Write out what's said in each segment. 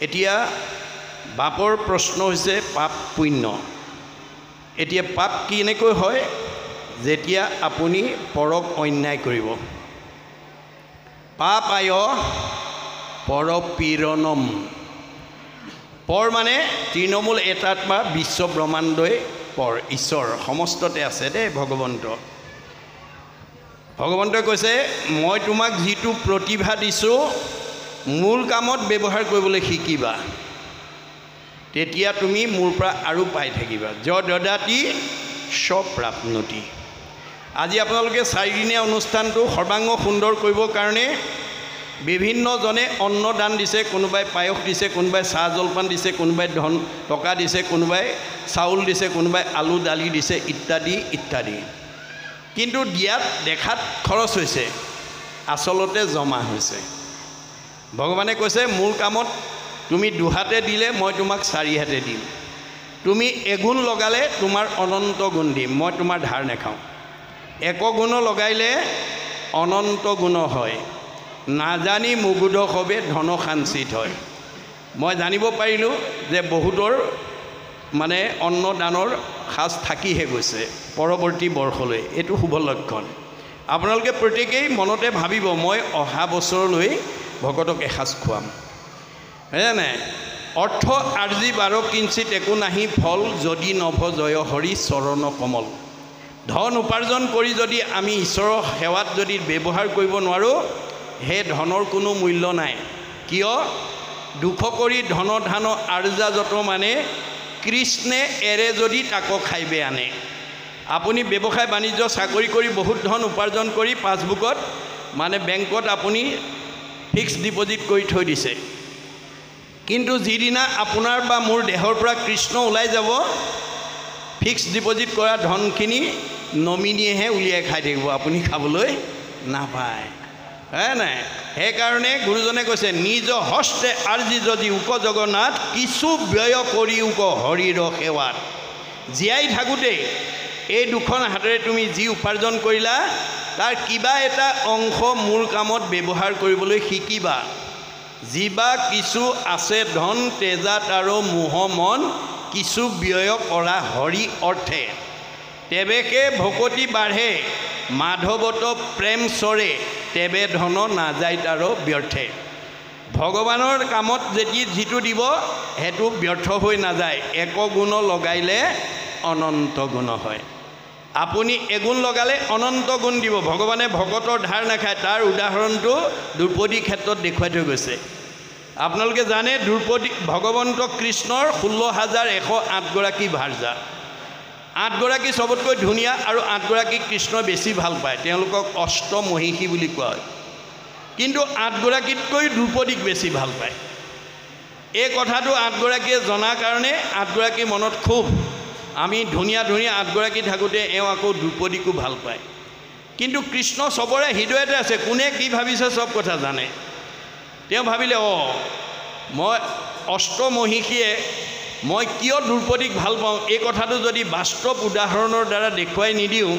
এতিয়া বাপৰ প্ৰশ্ন হৈছে পাপ পুণ্য। এতিয়া পাপ কেনেকৈ হয়? যেতিয়া আপুনি পৰক অন্যায় কৰিব। পাপায় পৰপীড়নম। পৰ মানে তৃণমূল এটাত বা বিশ্ব ব্ৰহ্মাণ্ডই পৰ, ঈশ্বৰ সমস্ততে আছে দেই ভগৱন্ত। ভগৱন্তই কৈছে মই তোমাক যিটো প্ৰতিভা দিছোঁ মূল কামত ব্যৱহাৰ কৰিবলৈ শিকিবা, তেতিয়া তুমি মোৰ পৰা আৰু পাই থাকিবা। যদদাতি স্বপ্ৰাপ্নতি। আজি আপোনালোকে চাৰিদিনীয়া অনুষ্ঠানটো সৰ্বাংগ সুন্দৰ কৰিবৰ কাৰণে বিভিন্নজনে অন্নদান দিছে, কোনোবাই পায়স দিছে, কোনোবাই চাহ জলপান দিছে, কোনোবাই ধন টকা দিছে, কোনোবাই চাউল দিছে, কোনোবাই আলু দালি দিছে, ইত্যাদি ইত্যাদি। কিন্তু দিয়াত দেখাত খৰচ হৈছে, আচলতে জমা হৈছে। ভগৱানে কৈছে মূল কামত তুমি দুহাতে দিলে মই তোমাক চাৰিহাতে দিম, তুমি এগুণ লগালে তোমাৰ অনন্ত গুণ দিম, মই তোমাৰ ধাৰ নেখাওঁ। একগুণ লগাইলে অনন্ত গুণ হয়, নাজানি মুগুধ সবে ধন সাঞ্চিত হয়। মই জানিব পাৰিলোঁ যে বহুতৰ মানে অন্নদানৰ সাজ থাকিহে গৈছে পৰৱৰ্তী বৰ্ষলৈ। এইটো শুভ লক্ষণ। আপোনালোকে প্ৰত্যেকেই মনতে ভাবিব মই অহা বছৰলৈ ভকতক এসাঁজ খুৱাম, হয়নে? অৰ্থ আৰ্জি বাৰ কিঞ্চিত একো নাহি ফল, যদি নভ জয় হৰি চৰণ কমল। ধন উপাৰ্জন কৰি যদি আমি ঈশ্বৰৰ সেৱাত যদি ব্যৱহাৰ কৰিব নোৱাৰোঁ, সেই ধনৰ কোনো মূল্য নাই। কিয়? দুখ কৰি ধন ধান আৰ্জা যত মানে, কৃষ্ণে এৰে যদি তাকো খাইবে আনে। আপুনি ব্যৱসায় বাণিজ্য চাকৰি কৰি বহুত ধন উপাৰ্জন কৰি পাছবুকত মানে বেংকত আপুনি ফিক্স ডিপজিট কৰি থৈ দিছে, কিন্তু যিদিনা আপোনাৰ বা মোৰ দেহৰ পৰা কৃষ্ণ ওলাই যাব, ফিক্স ডিপজিট কৰা ধনখিনি নমিনীয়েহে উলিয়াই খাই থাকিব, আপুনি খাবলৈ নাপায়, হয় নাই? সেইকাৰণে গুৰুজনে কৈছে নিজ হস্তে আৰ্জি যদি উক জগন্নাথ, কিছু ব্যয় কৰি উক হৰিৰ সেৱাত। জীয়াই থাকোঁতেই এই দুখন হাতেৰে তুমি যি উপাৰ্জন কৰিলা তাৰ কিবা এটা অংশ মূল কামত ব্যৱহাৰ কৰিবলৈ শিকিবা। যিবা কিছু আছে ধন তেজাত আৰু মোহ মন, কিছু ব্যয় কৰা হৰি অৰ্থে। তেবেকে ভকতি বাঢ়ে মাধৱত প্ৰেম চৰে, তেবে ধন নাযায় তাৰ ব্যৰ্থে। ভগৱানৰ কামত যদি যিটো দিব সেইটো ব্যৰ্থ হৈ নাযায়। এক গুণ লগাইলে অনন্ত গুণ হয়। আপুনি এগুণ লগালে অনন্ত গুণ দিব। ভগৱানে ভকতৰ ধাৰ নাখায়, তাৰ উদাহৰণটো দ্ৰৌপদীৰ ক্ষেত্ৰত দেখুৱাই থৈ গৈছে। আপোনালোকে জানে দ্ৰৌপদী ভগৱন্ত কৃষ্ণৰ 16,108গৰাকী ভাৰ্যা, 8গৰাকী চবতকৈ ধুনীয়া আৰু 8গৰাকী কৃষ্ণই বেছি ভাল পায়, তেওঁলোকক অষ্টমহিষী বুলি কোৱা হয়। কিন্তু 8গৰাকীতকৈ দ্ৰৌপদীক বেছি ভাল পায়। এই কথাটো 8গৰাকীয়ে জনাৰ কাৰণে 8গৰাকীৰ মনত খুব আমি ধুনীয়া ধুনীয়া 8গৰাকী থাকোঁতে এওঁ আকৌ দ্ৰৌপদীকো ভাল পায়। কিন্তু কৃষ্ণ চবৰে হৃদয়তে আছে, কোনে কি ভাবিছে চব কথা জানে। তেওঁ ভাবিলে মই অষ্টমহিষীয়ে মই কিয় দ্ৰৌপদীক ভাল পাওঁ, এই কথাটো যদি বাস্তৱ উদাহৰণৰ দ্বাৰা দেখুৱাই নিদিওঁ,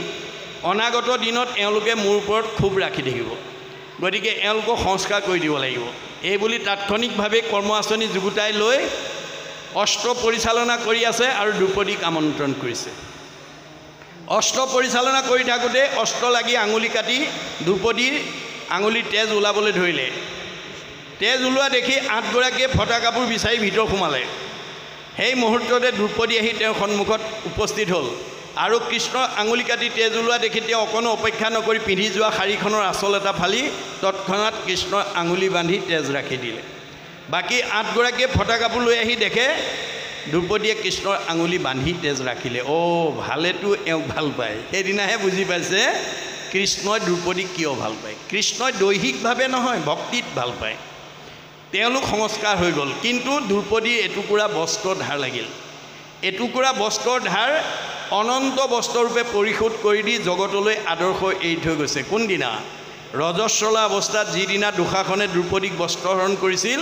অনাগত দিনত এওঁলোকে মোৰ ওপৰত খুব ৰাখি থাকিব। গতিকে এওঁলোকক সংস্কাৰ কৰি দিব লাগিব। এই বুলি তাৎক্ষণিকভাৱে কৰ্ম আঁচনি যুগুতাই লৈ অস্ত্ৰ পৰিচালনা কৰি আছে আৰু দ্ৰৌপদীক আমন্ত্ৰণ কৰিছে। অস্ত্ৰ পৰিচালনা কৰি থাকোঁতে অস্ত্ৰ লাগি আঙুলি কাটি দ্ৰৌপদীৰ আঙুলিৰ তেজ ওলাবলৈ ধৰিলে। তেজ ওলোৱা দেখি 8গৰাকীয়ে ফটা কাপোৰ বিচাৰি ভিতৰ সোমালে। সেই মুহূৰ্ততে দ্ৰৌপদী আহি তেওঁৰ সন্মুখত উপস্থিত হ'ল আৰু কৃষ্ণৰ আঙুলি কাটি তেজ ওলোৱা দেখি তেওঁ অকণো অপেক্ষা নকৰি পিন্ধি যোৱা শাৰীখনৰ আঁচল এটা ফালি তৎক্ষণাত কৃষ্ণৰ আঙুলি বান্ধি তেজ ৰাখি দিলে। বাকী 8গৰাকীয়ে ফটা কাপোৰ লৈ আহি দেখে দ্ৰৌপদীয়ে কৃষ্ণৰ আঙুলি বান্ধি তেজ ৰাখিলে। ভালেতো এওঁক ভাল পায়। সেইদিনাহে বুজি পাইছে কৃষ্ণই দ্ৰৌপদীক কিয় ভাল পায়। কৃষ্ণই দৈহিকভাৱে নহয়, ভক্তিত ভাল পায়। তেওঁলোক সংস্কাৰ হৈ গ'ল। কিন্তু দ্ৰৌপদীৰ এটুকুৰা বস্ত্ৰ ধাৰ লাগিল। এটুকুৰা বস্ত্ৰৰ ধাৰ অনন্ত বস্ত্ৰৰূপে পৰিশোধ কৰি দি জগতলৈ আদৰ্শ এৰি থৈ গৈছে। কোনদিনা? ৰজস্বলা অৱস্থাত যিদিনা দুঃশাসনে দ্ৰৌপদীক বস্ত্ৰহৰণ কৰিছিল,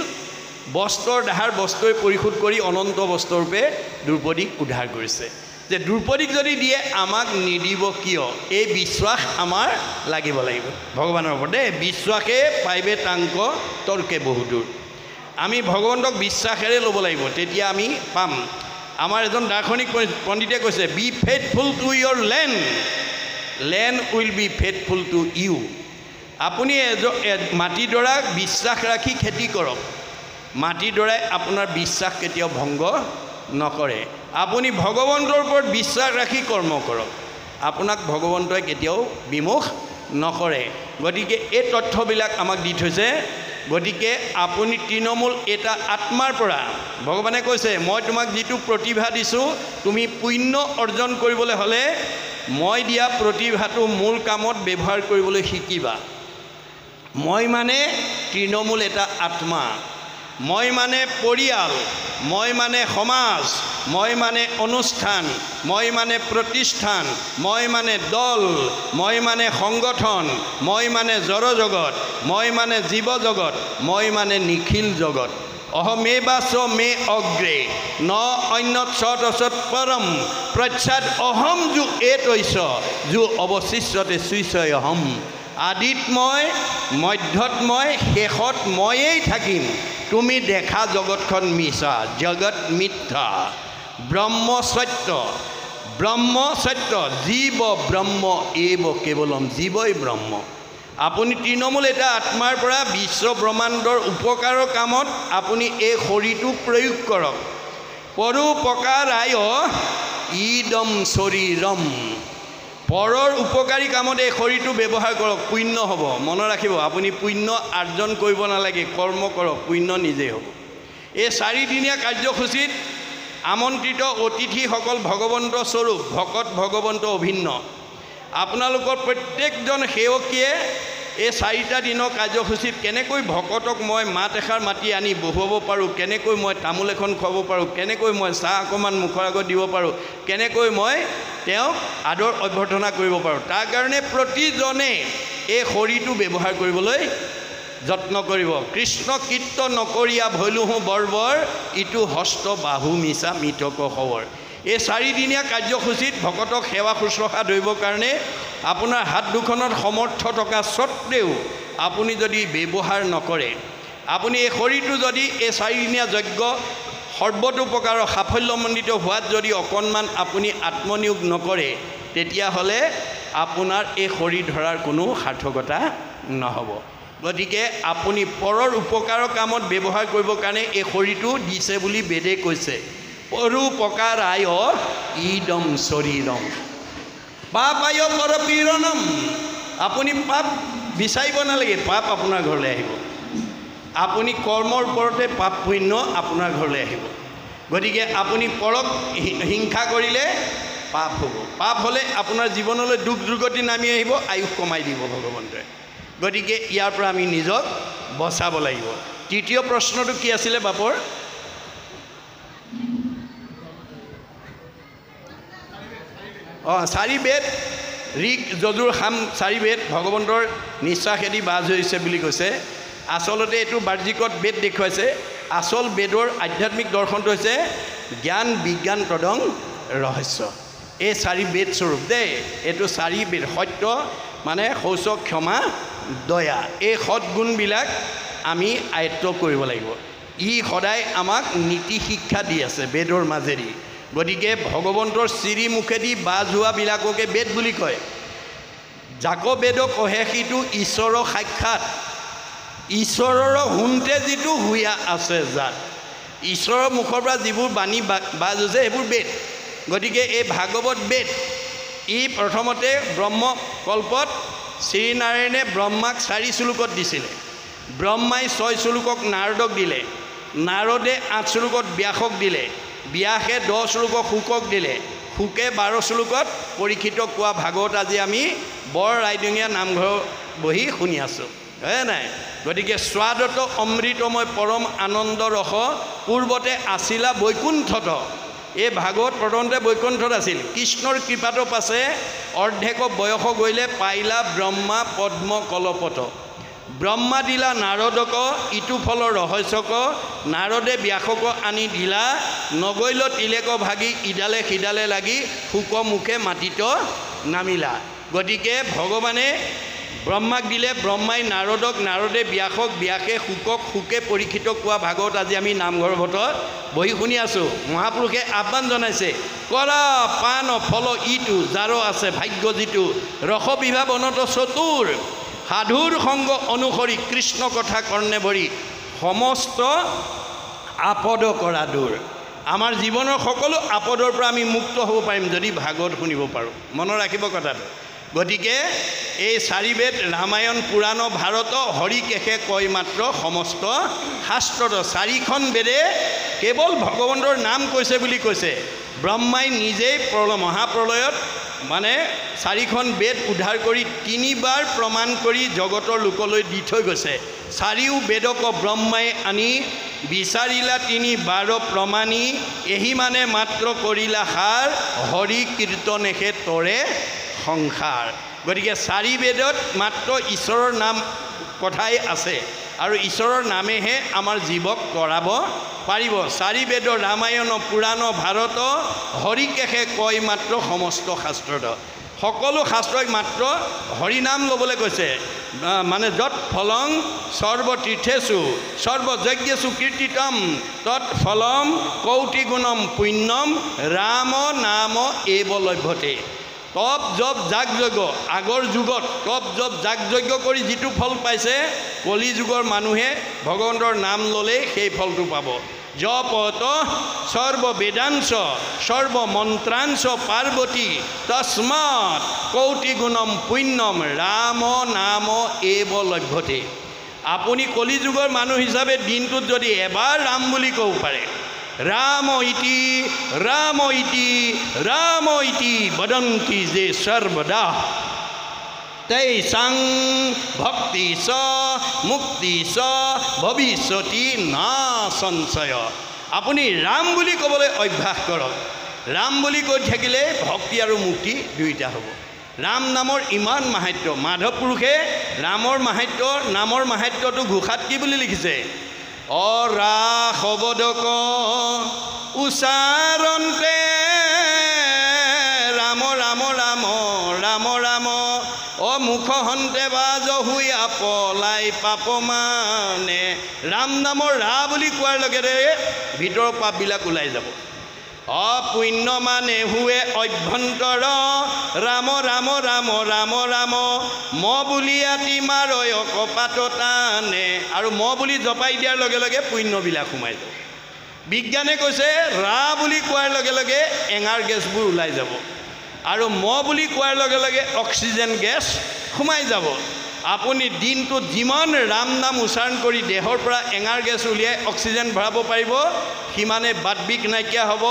বস্ত্ৰৰ ধাৰ বস্ত্ৰই পৰিশোধ কৰি অনন্ত বস্ত্ৰৰূপে দ্ৰৌপদীক উদ্ধাৰ কৰিছে। যে দ্ৰৌপদীক যদি দিয়ে আমাক নিদিব কিয়, এই বিশ্বাস আমাৰ লাগিব ভগৱানৰ ওপৰত দেই। বিশ্বাসে পাইবে তাংক তৰ্কে বহুদূৰ। আমি ভগৱন্তক বিশ্বাসেৰে ল'ব লাগিব, তেতিয়া আমি পাম। আমাৰ এজন দাৰ্শনিক পণ্ডিতে কৈছে, be faithful to your land will be faithful to you. আপুনি মাটিডৰাক বিশ্বাস ৰাখি খেতি কৰক, মাটিডৰাই আপোনাৰ বিশ্বাস কেতিয়াও ভংগ নকৰে। আপুনি ভগৱন্তৰ ওপৰত বিশ্বাস ৰাখি কৰ্ম কৰক, আপোনাক ভগৱন্তই কেতিয়াও বিমুখ নকৰে। গতিকে এই তথ্যবিলাক আমাক দি থৈছে। গতিকে আপুনি তৃণমূল এটা আত্মাৰ পৰা ভগৱানে কৈছে, মই তোমাক যিটো প্ৰতিভা দিছোঁ, তুমি পুণ্য অৰ্জন কৰিবলৈ হ'লে মই দিয়া প্ৰতিভাটো মূল কামত ব্যৱহাৰ কৰিবলৈ শিকিবা। মই মানে তৃণমূল এটা আত্মা, মই মানে পৰিয়াল, মই মানে সমাজ, মই মানে অনুষ্ঠান, মই মানে প্ৰতিষ্ঠান, মই মানে দল, মই মানে সংগঠন, মই মানে জড় জগত, মই মানে জীৱ জগত, মই মানে নিখিল জগত। অহমেবাচ মে অগ্ৰে ন অন্যত সৎ পৰম প্ৰচ্ছাদ অহম যো এতৈছ যো অৱশিষ্যতে সুইছয় অহম। আদিত মই, মধ্যত মই, শেষত ময়েই থাকিম। তুমি দেখা জগতখন মিছা, জগত মিথ্যা, ব্ৰহ্ম সত্য, ব্ৰহ্ম সত্য, জীৱ ব্ৰহ্ম এব কেৱলম, জীৱই ব্ৰহ্ম। আপুনি তৃণমূল এটা আত্মাৰ পৰা বিশ্ব ব্ৰহ্মাণ্ডৰ উপকাৰৰ কামত আপুনি এই শৰীৰটো প্ৰয়োগ কৰক। পৰোপকাৰায় ইদম শৰীৰম, পৰৰ উপকাৰী কামত এই শৰীৰটো ব্যৱহাৰ কৰক, পুণ্য হ'ব। মনত ৰাখিব, আপুনি পুণ্য আৰ্জন কৰিব নালাগে, কৰ্ম কৰক, পুণ্য নিজেই হ'ব। এই 4 দিনীয়া কাৰ্যসূচীত আমন্ত্ৰিত অতিথিসকল ভগৱন্ত স্বৰূপ, ভকত ভগৱন্ত অভিন্ন। আপোনালোকৰ প্ৰত্যেকজন সেৱকীয়ে এই 4টা দিনৰ কাৰ্যসূচীত কেনেকৈ ভকতক মই মাত এষাৰ মাতি আনি বহুৱাব পাৰোঁ, কেনেকৈ মই তামোল এখন খুৱাব পাৰোঁ, কেনেকৈ মই চাহ অকণমান মুখৰ আগত দিব পাৰোঁ, কেনেকৈ মই তেওঁক আদৰ অভ্যৰ্থনা কৰিব পাৰোঁ, তাৰ কাৰণে প্ৰতিজনে এই শৰীৰটো ব্যৱহাৰ কৰিবলৈ যত্ন কৰিব। কৃষ্ণ কীৰ্ত নকৰিয়া ভৈলোহো বৰ্বৰ, ইটো হস্ত বাহু মিছা মৃতক খবৰ। এই 4 দিনীয়া কাৰ্যসূচীত ভকতক সেৱা শুশ্ৰূষা ধৰিবৰ কাৰণে আপোনাৰ হাত দুখনত সমৰ্থ থকা স্বত্বেও আপুনি যদি ব্যৱহাৰ নকৰে, আপুনি এই শৰীৰটো যদি এই 4 দিনীয়া যজ্ঞ সৰ্বতোপ্ৰকাৰৰ সাফল্যমণ্ডিত হোৱাত যদি অকণমান আপুনি আত্মনিয়োগ নকৰে, তেতিয়াহ'লে আপোনাৰ এই শৰীৰ ধৰাৰ কোনো সাৰ্থকতা নহ'ব। গতিকে আপুনি পৰৰ উপকাৰৰ কামত ব্যৱহাৰ কৰিবৰ কাৰণে এই শৰীৰটো দিছে বুলি বেদে কৈছে। পৰোপকাৰায় ইদম শৰীৰম পাপায় পৰপীড়নম। আপুনি পাপ বিচাৰিব নালাগে, পাপ আপোনাৰ ঘৰলৈ আহিব। আপুনি কৰ্মৰ ওপৰতে পাপ পুণ্য আপোনাৰ ঘৰলৈ আহিব। গতিকে আপুনি পৰক হিংসা কৰিলে পাপ হ'ব, পাপ হ'লে আপোনাৰ জীৱনলৈ দুখ দুৰ্গতি নামি আহিব, আয়ুস কমাই দিব ভগৱন্তই। গতিকে ইয়াৰ পৰা আমি নিজক বচাব লাগিব। তৃতীয় প্ৰশ্নটো কি আছিলে বাপৰ? অঁ, 4 বেদ, ঋক যজুৰ সাম 4 বেদ ভগৱন্তৰ নিশ্বাসেদি বাজ হৈছে বুলি কৈছে। আচলতে এইটো বাহ্যিকত বেদ দেখুৱাইছে। আচল বেদৰ আধ্যাত্মিক দৰ্শনটো হৈছে জ্ঞান বিজ্ঞান তদং ৰহস্য। এই 4 বেদ স্বৰূপ দেই, এইটো 4 বেদ। সত্য মানে শৌচ, ক্ষমা, দয়া, এই সৎগুণবিলাক আমি আয়ত্ব কৰিব লাগিব। ই সদায় আমাক নীতি শিক্ষা দি আছে বেদৰ মাজেদি। গতিকে ভগৱন্তৰ শ্ৰীমুখেদি বাজ হোৱাবিলাককে বেদ বুলি কয়। যাক বেদ কহে সিটো ঈশ্বৰৰ সাক্ষাৎ, ঈশ্বৰৰ শুনতে যিটো হুয়া আছে যাত, ঈশ্বৰৰ মুখৰ পৰা যিবোৰ বাণী বাজ হৈছে সেইবোৰ বেদ। গতিকে এই ভাগৱত বেদ, ই প্ৰথমতে ব্ৰহ্মকল্পত শ্ৰীনাৰায়ণে ব্ৰহ্মাক 4 শ্লোকত দিছিলে। ব্ৰহ্মাই 6 শ্লোকক নাৰদক দিলে, নাৰদে 8 শ্লোকত ব্যাসক দিলে, ব্যাসে 10 শ্লোকক শুকক দিলে, শুকে 12 শ্লোকত পৰীক্ষিতক কোৱা ভাগৱত আজি আমি বৰ ৰাইডিঙীয়া নামঘৰ বহি শুনি আছোঁ, হয় নাই? গতিকে স্বাদত অমৃতময় পৰম আনন্দ ৰস পূৰ্বতে আছিলা বৈকুণ্ঠত। এই ভাগৱত প্ৰথমতে বৈকুণ্ঠত আছিল। কৃষ্ণৰ কৃপাটো পাছে অৰ্ধেক বয়স গৈলে পাইলা ব্ৰহ্মা পদ্ম কলপত। ব্ৰহ্মা দিলা নাৰদক ইটো ফলৰ ৰহস্যক, নাৰদে ব্যাসক আনি দিলা নগৈল তিলেক ভাগি ইডালে সিডালে লাগি শুক মুখে মাটিত নামিলা। গতিকে ভগৱানে ব্ৰহ্মাক দিলে ব্ৰহ্মাই নাৰদক, নাৰদে ব্যাসক, ব্যাসে শুকক, শুকে পৰীক্ষিতক কোৱা ভাগৱত আজি আমি নামঘৰ ভটত বহি শুনি আছোঁ। মহাপুৰুষে আহ্বান জনাইছে, কৰা পাণ ফল ইটো যাৰ আছে ভাগ্য যিটো, ৰস বিভাৱনত চতুৰ, সাধুৰ সংগ অনুসৰি, কৃষ্ণ কথা কৰ্ণে ভৰি, সমস্ত আপদ কৰা দূৰ। আমাৰ জীৱনৰ সকলো আপদৰ পৰা আমি মুক্ত হ'ব পাৰিম যদি ভাগৱত শুনিব পাৰোঁ। মনত ৰাখিব কথাটো। গতিকে এই চাৰিবেদ ৰামায়ণ পুৰাণ ভাৰত হৰিকেশে কয় মাত্ৰ সমস্ত শাস্ত্ৰত। চাৰিখন বেদে কেৱল ভগৱন্তৰ নাম কৈছে বুলি কৈছে। ব্ৰহ্মাই নিজেই মহাপ্ৰলয়ত মানে চাৰিখন বেদ উদ্ধাৰ কৰি 3 বাৰ প্ৰমাণ কৰি জগতৰ লোকলৈ দি থৈ গৈছে। চাৰিও বেদক ব্ৰহ্মাই আনি বিচাৰিলা 3 বাৰ প্ৰমাণী, এহি মানে মাত্ৰ কৰিলা সাৰ, হৰি কীৰ্তনেহে তৰে সংসাৰ। গতিকে 4 বেদত মাত্ৰ ঈশ্বৰৰ নাম কথাই আছে আৰু ঈশ্বৰৰ নামেহে আমাৰ জীৱক কৰাব পাৰিব। 4 বেদ ৰামায়ণ পুৰাণ ভাৰত হৰিকেশে কয় মাত্ৰ সমস্ত শাস্ত্ৰত। সকলো শাস্ত্ৰই মাত্ৰ হৰিনাম ল'বলৈ কৈছে। মানে য'ত ফলং সৰ্বতীৰ্থেষু সৰ্বযজ্ঞেষু কীৰ্তিতম তৎ ফলম কৌটি গুণম পুণ্যম ৰাম নাম এব লভ্যতে। তপ জপ যাগ যজ্ঞ, আগৰ যুগত তপ জপ যাগ যজ্ঞ কৰি যিটো ফল পাইছে, কলি যুগৰ মানুহে ভগৱন্তৰ নাম ল'লেই সেই ফলটো পাব। জপত সৰ্ববেদাংশ সৰ্বমন্ত্ৰাংশ পাৰ্বতী তস্মাৎ কৌটি গুণম পুণ্যম ৰাম নাম এব লভ্যতে। আপুনি কলি যুগৰ মানুহ হিচাপে দিনটোত যদি এবাৰ ৰাম বুলি ক'ব পাৰে, ৰাম ইতি ৰাম ইতি ৰাম ইতি বদন্তি যে সৰ্বদা, তৈসাং ভক্তি চ মুক্তি চ ভৱিষ্যতি না সঞ্চয়। আপুনি ৰাম বুলি ক'বলৈ অভ্যাস কৰক। ৰাম বুলি কৈ থাকিলে ভক্তি আৰু মুক্তি দুইটা হ'ব। ৰাম নামৰ ইমান মাহাত্য। মাধৱ পুৰুষে ৰামৰ মাহাত্য, নামৰ মাহাত্যটো ঘোষাত কি বুলি লিখিছে? অৰা শবদক উচ্চাৰণতে ৰাম ৰাম ৰাম ৰাম ৰাম, মুখ হন্তে বাজ হুইয়া পলাই পাপ মানে। ৰাম নামৰ ৰা বুলি কোৱাৰ লগে লগে ভিতৰৰ পাপবিলাক ওলাই যাব। অপুণ্য মানে হুৱে অভ্যন্তৰ ৰাম ৰাম ৰাম ৰাম ৰাম, ম বুলি আতি মাৰয় কপাত টানে। আৰু ম বুলি জপাই দিয়াৰ লগে লগে পুণ্যবিলাক সোমাই যাব। বিজ্ঞানে কৈছে ৰা বুলি কোৱাৰ লগে লগে এঙাৰ গেছবোৰ ওলাই যাব আৰু ম বুলি কোৱাৰ লগে লগে অক্সিজেন গেছ সোমাই যাব। আপুনি দিনটোত যিমান ৰাম নাম উচ্চাৰণ কৰি দেহৰ পৰা এঙাৰ গেছ উলিয়াই অক্সিজেন ভৰাব পাৰিব, সিমানে বাতবিষ নাইকিয়া হ'ব,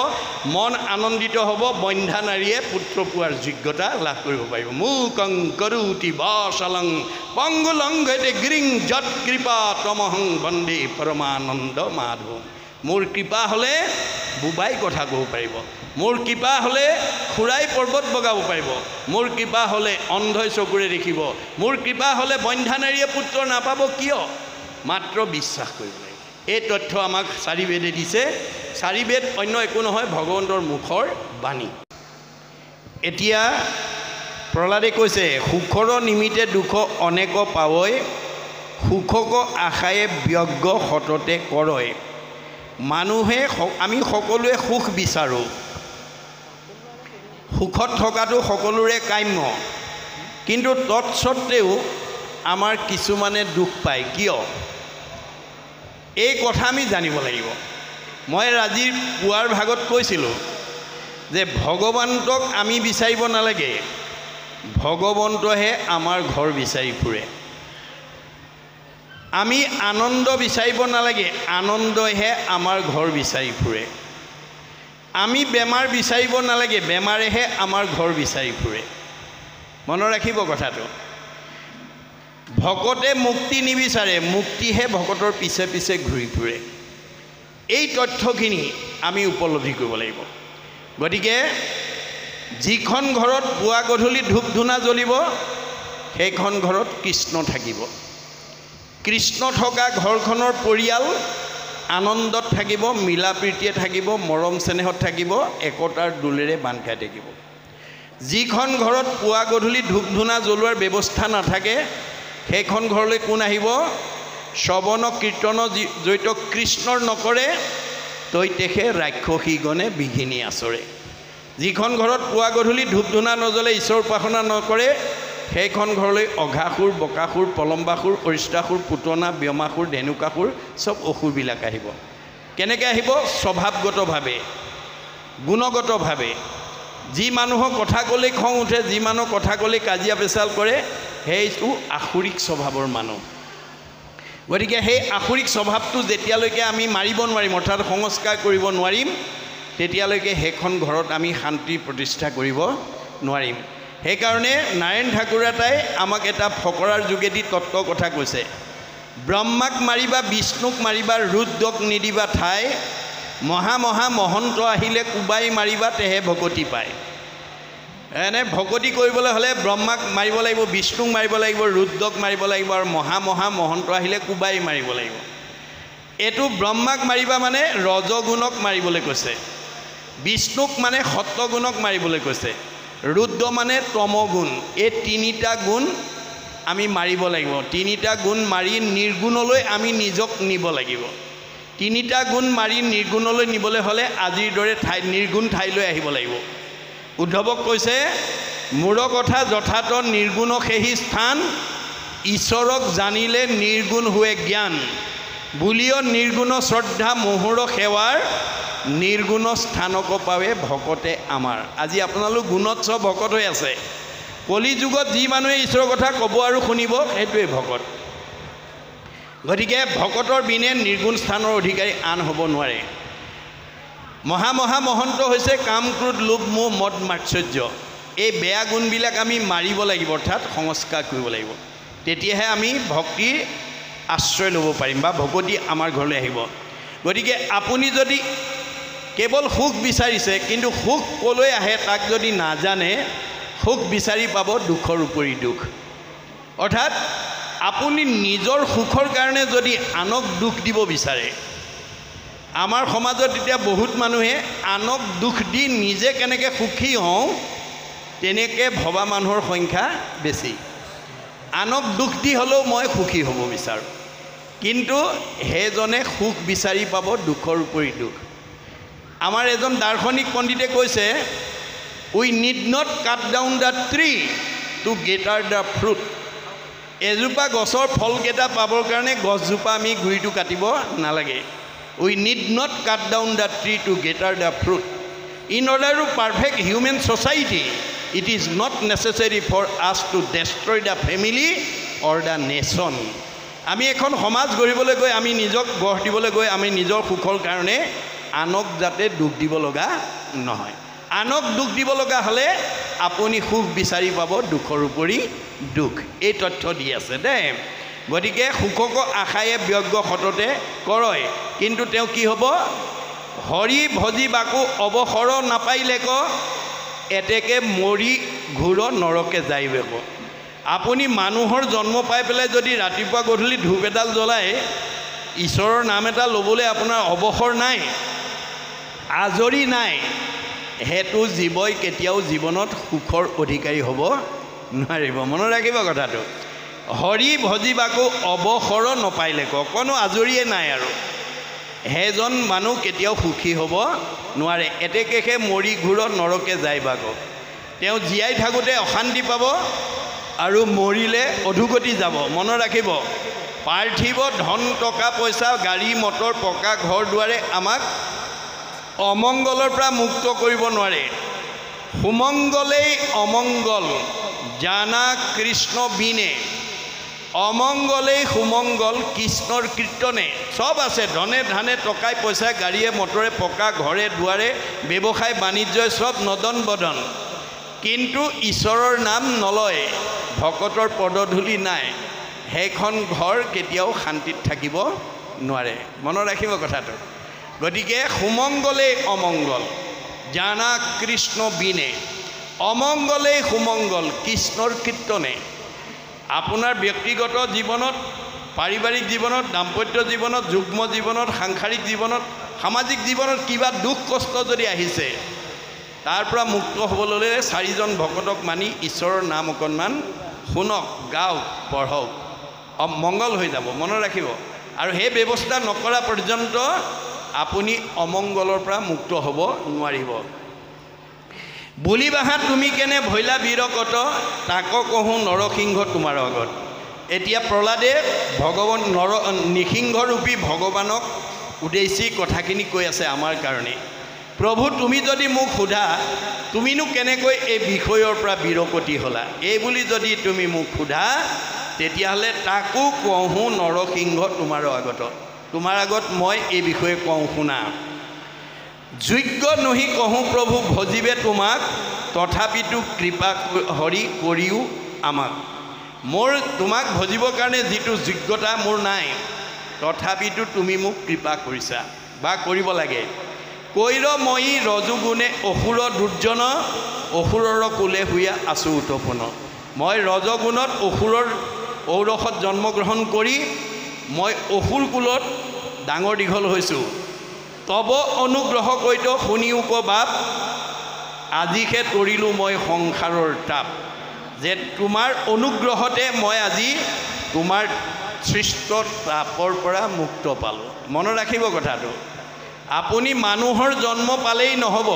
মন আনন্দিত হ'ব, বন্ধ্যা নাৰীয়ে পুত্ৰ পোৱাৰ যোগ্যতা লাভ কৰিব পাৰিব। মুকং কৰোতি বাচলং পংগুলংঘতে গিৰিং যৎ কৃপা তমহং বন্দে পৰমানন্দ মাধৱ। মোৰ কৃপা হ'লে বুবাই কথা ক'ব পাৰিব, মোৰ কৃপা হ'লে খুৰাই পৰ্বত বগাব পাৰিব, মোৰ কৃপা হ'লে অন্ধই চকুৰে দেখিব, মোৰ কৃপা হ'লে বন্ধ্যা নাৰীয়ে পুত্ৰ নাপাব। কিয়? মাত্ৰ বিশ্বাস কৰিব লাগিব। এই তথ্য আমাক 4 বেদে দিছে। 4 বেদ অন্য একো নহয়, ভগৱন্তৰ মুখৰ বাণী। এতিয়া প্ৰহ্লাদে কৈছে, সুখৰ নিমিত্তে দুখ অনেক পাৱই, সুখক আশায়ে ব্যগ্ৰ সততে কৰয়। মানুহে আমি সকলোৱে সুখ বিচাৰোঁ, সুখত থকাটো সকলোৰে কাম্য, কিন্তু তৎসত্ত্বেও আমাৰ কিছুমানে দুখ পায়। কিয়? এই কথা আমি জানিব লাগিব। মই আজি পুৱাৰ ভাগত কৈছিলোঁ যে ভগৱন্তক আমি বিচাৰিব নালাগে, ভগৱন্তহে আমাৰ ঘৰ বিচাৰি ফুৰে। আমি আনন্দ বিচাৰিব নালাগে, আনন্দহে আমাৰ ঘৰ বিচাৰি ফুৰে। আমি বেমাৰ বিচাৰিব নালাগে, বেমাৰেহে আমাৰ ঘৰ বিচাৰি ফুৰে। মনত ৰাখিব কথাটো। ভকতে মুক্তি নিবিচাৰে, মুক্তিহে ভকতৰ পিছে পিছে ঘূৰি ফুৰে। এই তথ্যখিনি আমি উপলব্ধি কৰিব লাগিব। গতিকে যিখন ঘৰত পুৱা গধূলি ধূপ ধূনা জ্বলিব, সেইখন ঘৰত কৃষ্ণ থাকিব। কৃষ্ণ থকা ঘৰখনৰ পৰিয়াল আনন্দত থাকিব, মিলা প্ৰীতিয়ে থাকিব, মৰম চেনেহত থাকিব, একতাৰ দোলেৰে বান্ধ খাই থাকিব। যিখন ঘৰত পুৱা গধূলি ধূপ ধূনা জ্বলোৱাৰ ব্যৱস্থা নাথাকে সেইখন ঘৰলৈ কোন আহিব? শ্ৰৱণ কীৰ্তন জড়িত কৃষ্ণৰ নকৰে তৈতেষে ৰাক্ষসীগণে বিঘিনি আচৰে। যিখন ঘৰত পুৱা গধূলি ধূপ ধূনা নজ্বলে ঈশ্বৰ উপাসনা নকৰে সেইখন ঘৰলৈ অঘাসুৰ, বকাসুৰ, পলম্বাসুৰ, অৰিষ্টাসুৰ, পুতনা, ব্যমাসুৰ, ধেনুকাসুৰ চব অসুৰবিলাক আহিব। কেনেকৈ আহিব? স্বভাৱগতভাৱে, গুণগতভাৱে। যি মানুহৰ কথা ক'লেই খং উঠে, যি মানুহৰ কথা ক'লেই কাজিয়া পেচাল কৰে, সেইটো আসুৰিক স্বভাৱৰ মানুহ। গতিকে সেই আসুৰিক স্বভাৱটো যেতিয়ালৈকে আমি মাৰিব নোৱাৰিম, অৰ্থাৎ সংস্কাৰ কৰিব নোৱাৰিম, তেতিয়ালৈকে সেইখন ঘৰত আমি শান্তি প্ৰতিষ্ঠা কৰিব নোৱাৰিম। সেইকাৰণে নাৰায়ণ ঠাকুৰতাই আমাক এটা ফকৰাৰ যোগেদি তত্ত্ব কথা কৈছে। ব্ৰহ্মাক মাৰিবা, বিষ্ণুক মাৰিবা, ৰুদ্ৰক নিদিবা ঠাই, মহা মহা মহন্ত আহিলে কোবাই মাৰিবা, তেহে ভকতি পায়। এনে ভকতি কৰিবলৈ হ'লে ব্ৰহ্মাক মাৰিব লাগিব, বিষ্ণুক মাৰিব লাগিব, ৰুদ্ৰক মাৰিব লাগিব, আৰু মহা মহা মহন্ত আহিলে কোবাই মাৰিব লাগিব। এইটো ব্ৰহ্মাক মাৰিবা মানে ৰজগুণক মাৰিবলৈ কৈছে, বিষ্ণুক মানে সত্যগুণক মাৰিবলৈ কৈছে, ৰুদ্ৰ মানে তমগুণ। এই তিনিটা গুণ আমি মাৰিব লাগিব। তিনিটা গুণ মাৰি নিৰ্গুণলৈ আমি নিজক নিব লাগিব। তিনিটা গুণ মাৰি নিৰ্গুণলৈ নিবলৈ হ'লে আজিৰ দৰে নিৰ্গুণ ঠাইলৈ আহিব লাগিব। উদ্ধৱক কৈছে, মোৰ কথা যথাৰ্থ নিৰ্গুণ সেহি স্থান, ঈশ্বৰক জানিলে নিৰ্গুণ হোৱে জ্ঞান, বুলিও নিৰ্গুণ শ্ৰদ্ধা মোহৰ সেৱাৰ, নিৰ্গুণ স্থানক পাৱে ভকতে আমাৰ। আজি আপোনালোক গুণত চব ভকত হৈ আছে। কলি যুগত যি মানুহে ঈশ্বৰৰ কথা ক'ব আৰু শুনিব সেইটোৱে ভকত। গতিকে ভকতৰ বিনে নিৰ্গুণ স্থানৰ অধিকাৰী আন হ'ব নোৱাৰে। মহা মহা মহন্ত হৈছে কাম, ক্ৰোধ, লোভ, মোহ, মদ, মাৎসৰ্য। এই বেয়া গুণবিলাক আমি মাৰিব লাগিব, অৰ্থাৎ সংস্কাৰ কৰিব লাগিব। তেতিয়াহে আমি ভক্তিৰ আশ্ৰয় ল'ব পাৰিম বা ভকতি আমাৰ ঘৰলৈ আহিব। গতিকে আপুনি যদি কেৱল সুখ বিচাৰিছে, কিন্তু সুখ ক'লৈ আহে তাক যদি নাজানে, সুখ বিচাৰি পাব দুখৰ উপৰি দুখ। অৰ্থাৎ আপুনি নিজৰ সুখৰ কাৰণে যদি আনক দুখ দিব বিচাৰে, আমাৰ সমাজত এতিয়া বহুত মানুহে আনক দুখ দি নিজে কেনেকৈ সুখী হওঁ তেনেকৈ ভবা মানুহৰ সংখ্যা বেছি। আনক দুখ দি হ'লেও মই সুখী হ'ব বিচাৰোঁ, কিন্তু সেইজনে সুখ বিচাৰি পাব দুখৰ উপৰি দুখ। আমাৰ এজন দাৰ্শনিক পণ্ডিতে কৈছে, we need not cut down the tree to get at the fruit. এজোপা গছৰ ফলকেইটা পাবৰ কাৰণে গছজোপা আমি গুৰিটো কাটিব নালাগে। We need not cut down the tree to get at the fruit. In order to perfect human society it is not necessary for us to destroy the family or the nation. আমি এখন সমাজ গঢ়িবলৈ গৈ, আমি নিজক গঢ় দিবলৈ গৈ আমি নিজৰ সুখৰ কাৰণে আনক যাতে দুখ দিব লগা নহয়। আনক দুখ দিব লগা হ'লে আপুনি সুখ বিচাৰি পাব দুখৰ উপৰি দুখ। এই তথ্য দি আছে দেই। গতিকে সুখক আশায়ে ব্যগ্য সততে কৰয়, কিন্তু তেওঁ কি হ'ব? হৰি ভজি বাকো অৱসৰ নাপাইলেক, এতেকে মৰি ঘূৰ নৰকে যাইবেক। আপুনি মানুহৰ জন্ম পাই পেলাই যদি ৰাতিপুৱা গধূলি ধূপ এডাল জ্বলাই ঈশ্বৰৰ নাম এটা ল'বলৈ আপোনাৰ অৱসৰ নাই, আজৰি নাই, সেইটো জীৱই কেতিয়াও জীৱনত সুখৰ অধিকাৰী হ'ব নোৱাৰিব। মনত ৰাখিব কথাটো। হৰি ভজিবাকো অৱসৰ নপাইলেক, অকণো আজৰিয়ে নাই আৰু সেইজন মানুহ কেতিয়াও সুখী হ'ব নোৱাৰে। এতেকেহে মৰি ঘূৰত নৰকে যায় বাক। তেওঁ জীয়াই থাকোঁতে অশান্তি পাব আৰু মৰিলে অধোগতি যাব। মনত ৰাখিব, পাৰ্থিৱ ধন টকা পইচা গাড়ী মটৰ পকা ঘৰ দুৱাৰে আমাক অমংগলৰ পৰা মুক্ত কৰিব নোৱাৰে। সুমংগলেই অমংগল জানা কৃষ্ণ বিনে, অমংগলেই সুমংগল কৃষ্ণৰ কীৰ্তনে। চব আছে, ধনে ধানে টকাই পইচা গাড়ীয়ে মটৰে পকা ঘৰে দুৱাৰে ব্যৱসায় বাণিজ্যই চব নদন বদন, কিন্তু ঈশ্বৰৰ নাম নলয়, ভকতৰ পদধূলি নাই, সেইখন ঘৰ কেতিয়াও শান্তিত থাকিব নোৱাৰে। মনত ৰাখিব কথাটো। গতিকে সুমংগলেই অমংগল জানা কৃষ্ণ বিনে, অমংগলেই সুমংগল কৃষ্ণৰ কীৰ্তনে। আপোনাৰ ব্যক্তিগত জীৱনত, পাৰিবাৰিক জীৱনত, দাম্পত্য জীৱনত, যুগ্ম জীৱনত, সাংসাৰিক জীৱনত, সামাজিক জীৱনত কিবা দুখ কষ্ট যদি আহিছে, তাৰ পৰা মুক্ত হ'বলৈ 4জন ভকতক মানি ঈশ্বৰৰ নাম অকণমান শুনক, গাওক, পঢ়ক, মংগল হৈ যাব, মনত ৰাখিব। আৰু সেই ব্যৱস্থা নকৰা পৰ্যন্ত আপুনি অমংগলৰ পৰা মুক্ত হ'ব নোৱাৰিব। বুলি বাহাত তুমি কেনে ভৈলা বীৰকত, তাক কহোঁ নৰসিংহ তোমাৰ আগত। এতিয়া প্ৰহ্লাদে ভগৱান নৃসিংহৰূপী ভগৱানক উদ্দেশ্যি কথাখিনি কৈ আছে আমাৰ কাৰণে। প্ৰভু তুমি যদি মোক সোধা তুমিনো কেনেকৈ এই বিষয়ৰ পৰা বিৰকতি হ'লা, এই বুলি যদি তুমি মোক সোধা তেতিয়াহ'লে তাকো কহোঁ নৰসিংহ তোমাৰ আগত, তোমাৰ আগত মই এই বিষয়ে কওঁ শুনা। যোগ্য নহি কহোঁ প্ৰভু ভজিবে তোমাক, তথাপিতো কৃপা হৰি কৰিও আমাক। মোৰ তোমাক ভজিবৰ কাৰণে যিটো যোগ্যতা মোৰ নাই, তথাপিতো তুমি মোক কৃপা কৰিছা বা কৰিব লাগে। কৈৰ মই ৰজগুণে অসুৰ দুৰ্জন, অসুৰৰ কোলে শুয়া আছোঁ উৎপন্ন। মই ৰজগুণত অসুৰৰ ঔৰসত জন্মগ্ৰহণ কৰি মই অসুৰ কুলত ডাঙৰ দীঘল হৈছোঁ। তব অনুগ্ৰহ কৈত শুনিও বাপ, আজিহে তৰিলোঁ মই সংসাৰৰ তাপ। যে তোমাৰ অনুগ্ৰহতে মই আজি তোমাৰ সৃষ্ট তাপৰ পৰা মুক্ত পালোঁ। মনত ৰাখিব কথাটো। আপুনি মানুহৰ জন্ম পালেই নহ'ব,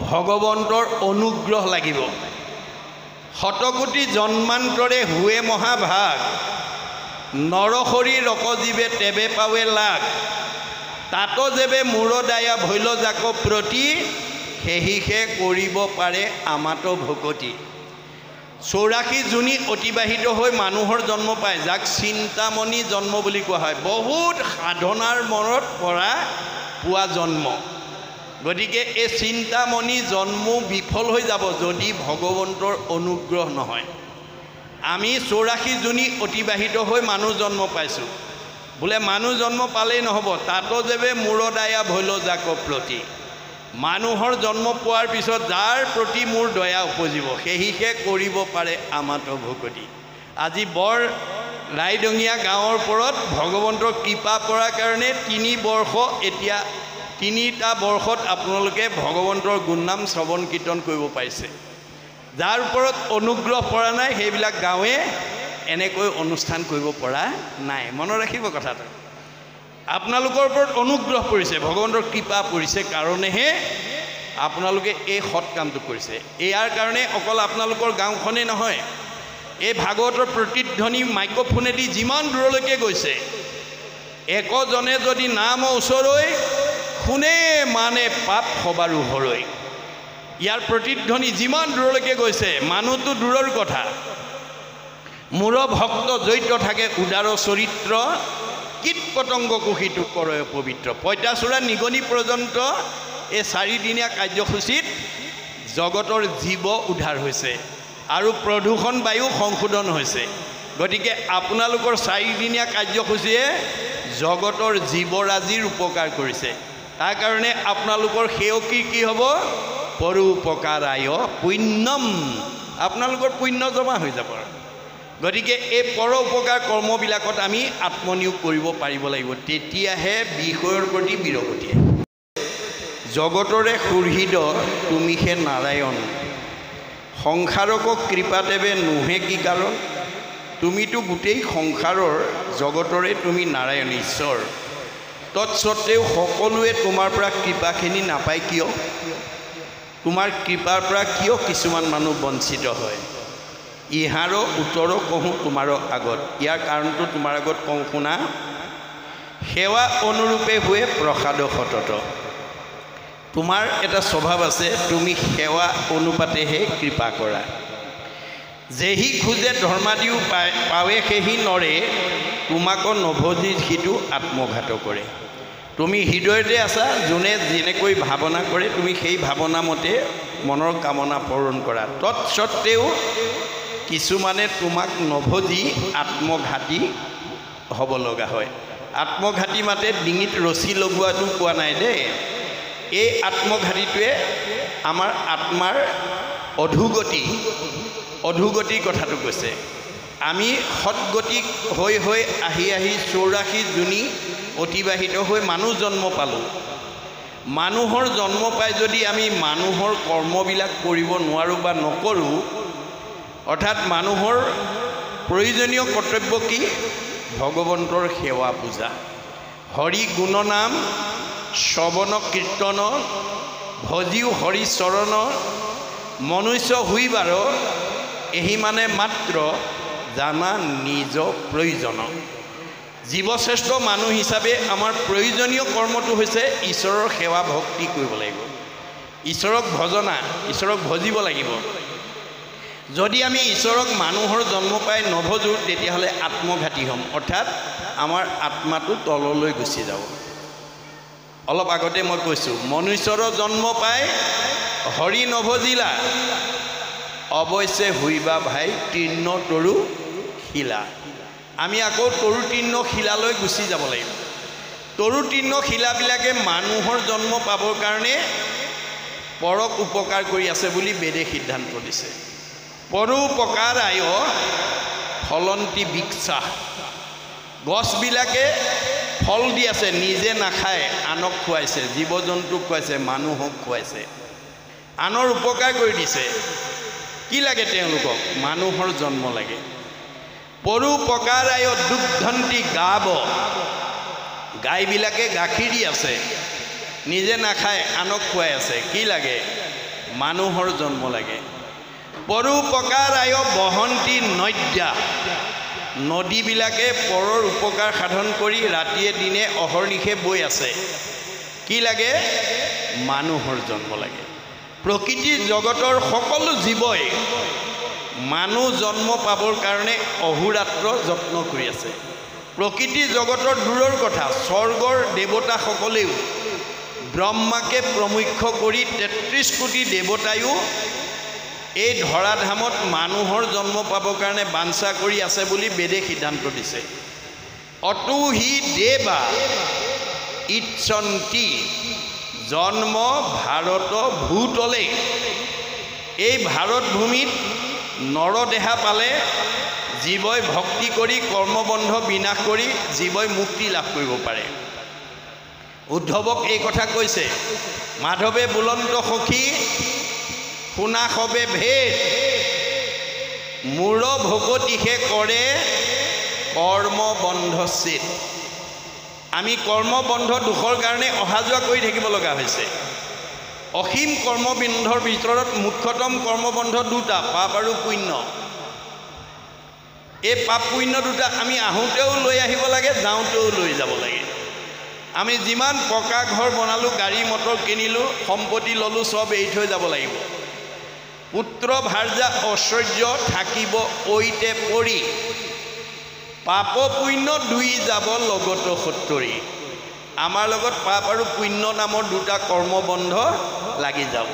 ভগৱন্তৰ অনুগ্ৰহ লাগিব। শতকোটি জন্মান্তৰে হুৱে মহাভাগ, নৰসৰি ৰকজীৱে তেবে পাৱে লাগ। তাত যেবে মূৰ দায়া ভৈল জাক প্ৰতি, সেহিহে কৰিব পাৰে আমাত ভকতি। 84 জুনি অতিবাহিত হৈ মানুহৰ জন্ম পায়, যাক চিন্তামণি জন্ম বুলি কোৱা হয়। বহুত সাধনাৰ মনত পৰা পোৱা জন্ম। গতিকে এই চিন্তামণি জন্ম বিফল হৈ যাব যদি ভগৱন্তৰ অনুগ্ৰহ নহয়। আমি 84 জুনি অতিবাহিত হৈ মানুহ জন্ম পাইছোঁ। বোলে মানুহ জন্ম পালেই নহ'ব, তাতো যেবে মূৰ দায়া ভৈল জাক প্ৰতি। মানুহৰ জন্ম পোৱাৰ পিছত যাৰ প্ৰতি মোৰ দয়া উপজিব, সেহিহে কৰিব পাৰে আমাত ভকতি। আজি বৰ ৰাইডঙীয়া গাঁৱৰ ওপৰত ভগৱন্তৰ কৃপা পৰাৰ কাৰণে 3 বৰ্ষ, এতিয়া 3টা বৰ্ষত আপোনালোকে ভগৱন্তৰ গুণনাম শ্ৰৱণ কীৰ্তন কৰিব পাৰিছে। যাৰ ওপৰত অনুগ্ৰহ পৰা নাই সেইবিলাক গাঁৱে এনেকৈ অনুষ্ঠান কৰিব পৰা নাই। মনত ৰাখিব কথাটো। আপোনালোকৰ ওপৰত অনুগ্ৰহ পৰিছে, ভগৱন্তৰ কৃপা পৰিছে কাৰণেহে আপোনালোকে এই সৎ কামটো কৰিছে। ইয়াৰ কাৰণে অকল আপোনালোকৰ গাঁওখনেই নহয়, এই ভাগৱতৰ প্ৰতিধ্বনি মাইক্ৰফোনেদি যিমান দূৰলৈকে গৈছে, একজনে যদি নাম ওচৰৈ শুনে মানে পাপ সবাৰো হৰৈ। ইয়াৰ প্ৰতিধ্বনি যিমান দূৰলৈকে গৈছে, মানুহটো দূৰৰ কথা, মূৰ ভক্ত জড়িত থাকে উদাৰ চৰিত্ৰ, কীট পতংগ কুশিটো কৰে পবিত্ৰ। পঁইতাচোৰা নিগনি পৰ্যন্ত এই 4 দিনীয়া কাৰ্যসূচীত জগতৰ জীৱ উদ্ধাৰ হৈছে আৰু প্ৰদূষণ বায়ু সংশোধন হৈছে। গতিকে আপোনালোকৰ 4 দিনীয়া কাৰ্যসূচীয়ে জগতৰ জীৱৰাজিৰ উপকাৰ কৰিছে। তাৰ কাৰণে আপোনালোকৰ সেৱকী কি হ'ব? পৰোপকাৰায় পুণ্যম। আপোনালোকৰ পুণ্য জমা হৈ যাব। গতিকে এই পৰ উপকাৰ কৰ্মবিলাকত আমি আত্মনিয়োগ কৰিব পাৰিব লাগিব, তেতিয়াহে বিষয়ৰ প্ৰতি বিৰকতি। জগতৰে সুহৃদ তুমিহে নাৰায়ণ, সংসাৰক কৃপাতেবে নোহে কি কাৰণ। তুমিতো গোটেই সংসাৰৰ জগতৰে তুমি নাৰায়ণ ঈশ্বৰ, তৎসত্ত্বেও সকলোৱে তোমাৰ পৰা কৃপাখিনি নাপায় কিয়? তোমাৰ কৃপাৰ পৰা কিয় কিছুমান মানুহ বঞ্চিত হয়? ইহাৰ উত্তৰ কহোঁ তোমাৰ আগত। ইয়াৰ কাৰণটো তোমাৰ আগত কওঁ শুনা। সেৱা অনুৰূপে হৈ প্ৰসাদ সতত। তোমাৰ এটা স্বভাৱ আছে, তুমি সেৱা অনুপাতেহে কৃপা কৰা। যেহি খোজে ধৰ্মাদিও পাৱে সেহি নৰে, তোমাক নভজি সিটো আত্মঘাত কৰে। তুমি হৃদয়তে আছা, যোনে যেনেকৈ ভাৱনা কৰে তুমি সেই ভাৱনা মতে মনৰ কামনা পূৰণ কৰা। তৎসত্ত্বেও কিছুমানে তোমাক নভজি আত্মঘাতী হ'ব লগা হয়। আত্মঘাতী মাতে ডিঙিত ৰছী লগোৱাটো কোৱা নাই দেই। এই আত্মঘাতীটোৱে আমাৰ আত্মাৰ অধোগতিৰ কথাটো কৈছে। আমি সৎগতি হৈ আহি 84 জুনি অতিবাহিত হৈ মানুহ জন্ম পালোঁ। মানুহৰ জন্ম পাই যদি আমি মানুহৰ কৰ্মবিলাক কৰিব নোৱাৰোঁ বা নকৰোঁ, অৰ্থাৎ মানুহৰ প্ৰয়োজনীয় কৰ্তব্য কি? ভগৱন্তৰ সেৱা পূজা, হৰি গুণনাম, শ্ৰৱণ কীৰ্তন, ভজিও হৰি চৰণ, মনুষ্য হুইবাৰ এহি মানে মাত্ৰ জানা নিজ প্ৰয়োজন। জীৱশ্ৰেষ্ঠ মানুহ হিচাপে আমাৰ প্ৰয়োজনীয় কৰ্মটো হৈছে ঈশ্বৰৰ সেৱা ভক্তি কৰিব লাগিব, ঈশ্বৰক ভজনা, ঈশ্বৰক ভজিব লাগিব। যদি আমি ঈশ্বৰক মানুহৰ জন্ম পাই নভজোঁ তেতিয়াহ'লে আত্মঘাতী হ'ম, অৰ্থাৎ আমাৰ আত্মাটো তললৈ গুচি যাব। অলপ আগতে মই কৈছোঁ, মনুষ্যৰ জন্ম পাই হৰি নভজিলা, অৱশ্যে হুইবা ভাই তৃণ তৰু শিলা। আমি আকৌ তৰু তৃণ শিলালৈ গুচি যাব লাগিব। তৰু তৃণ শিলাবিলাকে মানুহৰ জন্ম পাবৰ কাৰণে পৰক উপকাৰ কৰি আছে বুলি বেদে সিদ্ধান্ত দিছে। পৰোপকাৰায় ফলন্তি বৃক্ষা, গছবিলাকে ফল দি আছে, নিজে নাখায়, আনক খুৱাইছে, জীৱ জন্তুক খুৱাইছে, মানুহক খুৱাইছে, আনৰ উপকাৰ কৰি দিছে। কি লাগে তেওঁলোকক? মানুহৰ জন্ম লাগে। পৰোপকাৰায় দুগ্ধন্তি গাব, গাইবিলাকে গাখীৰ দি আছে, নিজে নাখায়, আনক খুৱাই আছে। কি লাগে? মানুহৰ জন্ম লাগে। পৰোপকাৰায় বহন্তি নদ্যা, নদীবিলাকে পৰৰ উপকাৰ সাধন কৰি ৰাতিয়ে দিনে অহৰ্নিশে বৈ আছে। কি লাগে? মানুহৰ জন্ম লাগে। প্ৰকৃতিৰ জগতৰ সকলো জীৱই মানুহ জন্ম পাবৰ কাৰণে অহোৰাত্ৰ যত্ন কৰি আছে। প্ৰকৃতিৰ জগতৰ দূৰৰ কথা, স্বৰ্গৰ দেৱতাসকলেও ব্ৰহ্মাকে প্ৰমুখ্য কৰি ৩৩ কোটি দেৱতায়ো এই ধৰাধামত মানুহৰ জন্ম পাবৰ কাৰণে বাঞ্ছা কৰি আছে বুলি বেদে সিদ্ধান্ত দিছে। অতুহি দেৱা ইচ্ছন্তি জন্ম ভাৰত ভূতলে, এই ভাৰত ভূমিত নৰদেহা পালে জীৱই ভক্তি কৰি কৰ্মবন্ধ বিনাশ কৰি জীৱই মুক্তি লাভ কৰিব পাৰে। উদ্ধৱক এই কথা কৈছে, মাধৱে বুলন্ত সখী শুনা সবে ভেদ, মূৰ ভকতিহে কৰে কৰ্মবন্ধ ছেদ। আমি কৰ্মবন্ধ দুখৰ কাৰণে অহা যোৱা কৰি থাকিব লগা হৈছে। অসীম কৰ্মবন্ধৰ ভিতৰত মুখ্যতম কৰ্মবন্ধ দুটা, পাপ আৰু পুণ্য। এই পাপ পুণ্য দুটা আমি আহোঁতেও লৈ আহিব লাগে, যাওঁতেও লৈ যাব লাগে। আমি যিমান পকা ঘৰ বনালোঁ, গাড়ী মটৰ কিনিলোঁ, সম্পত্তি ল'লোঁ, চব এৰি থৈ যাব লাগিব। পুত্ৰ ভাৰ্যা ঐশ্বৰ্য থাকিব ঐতে পৰি, পাপ পুণ্য দুই যাব লগত সত্তৰি। আমাৰ লগত পাপ আৰু পুণ্য নামৰ দুটা কৰ্মবন্ধ লাগি যাব।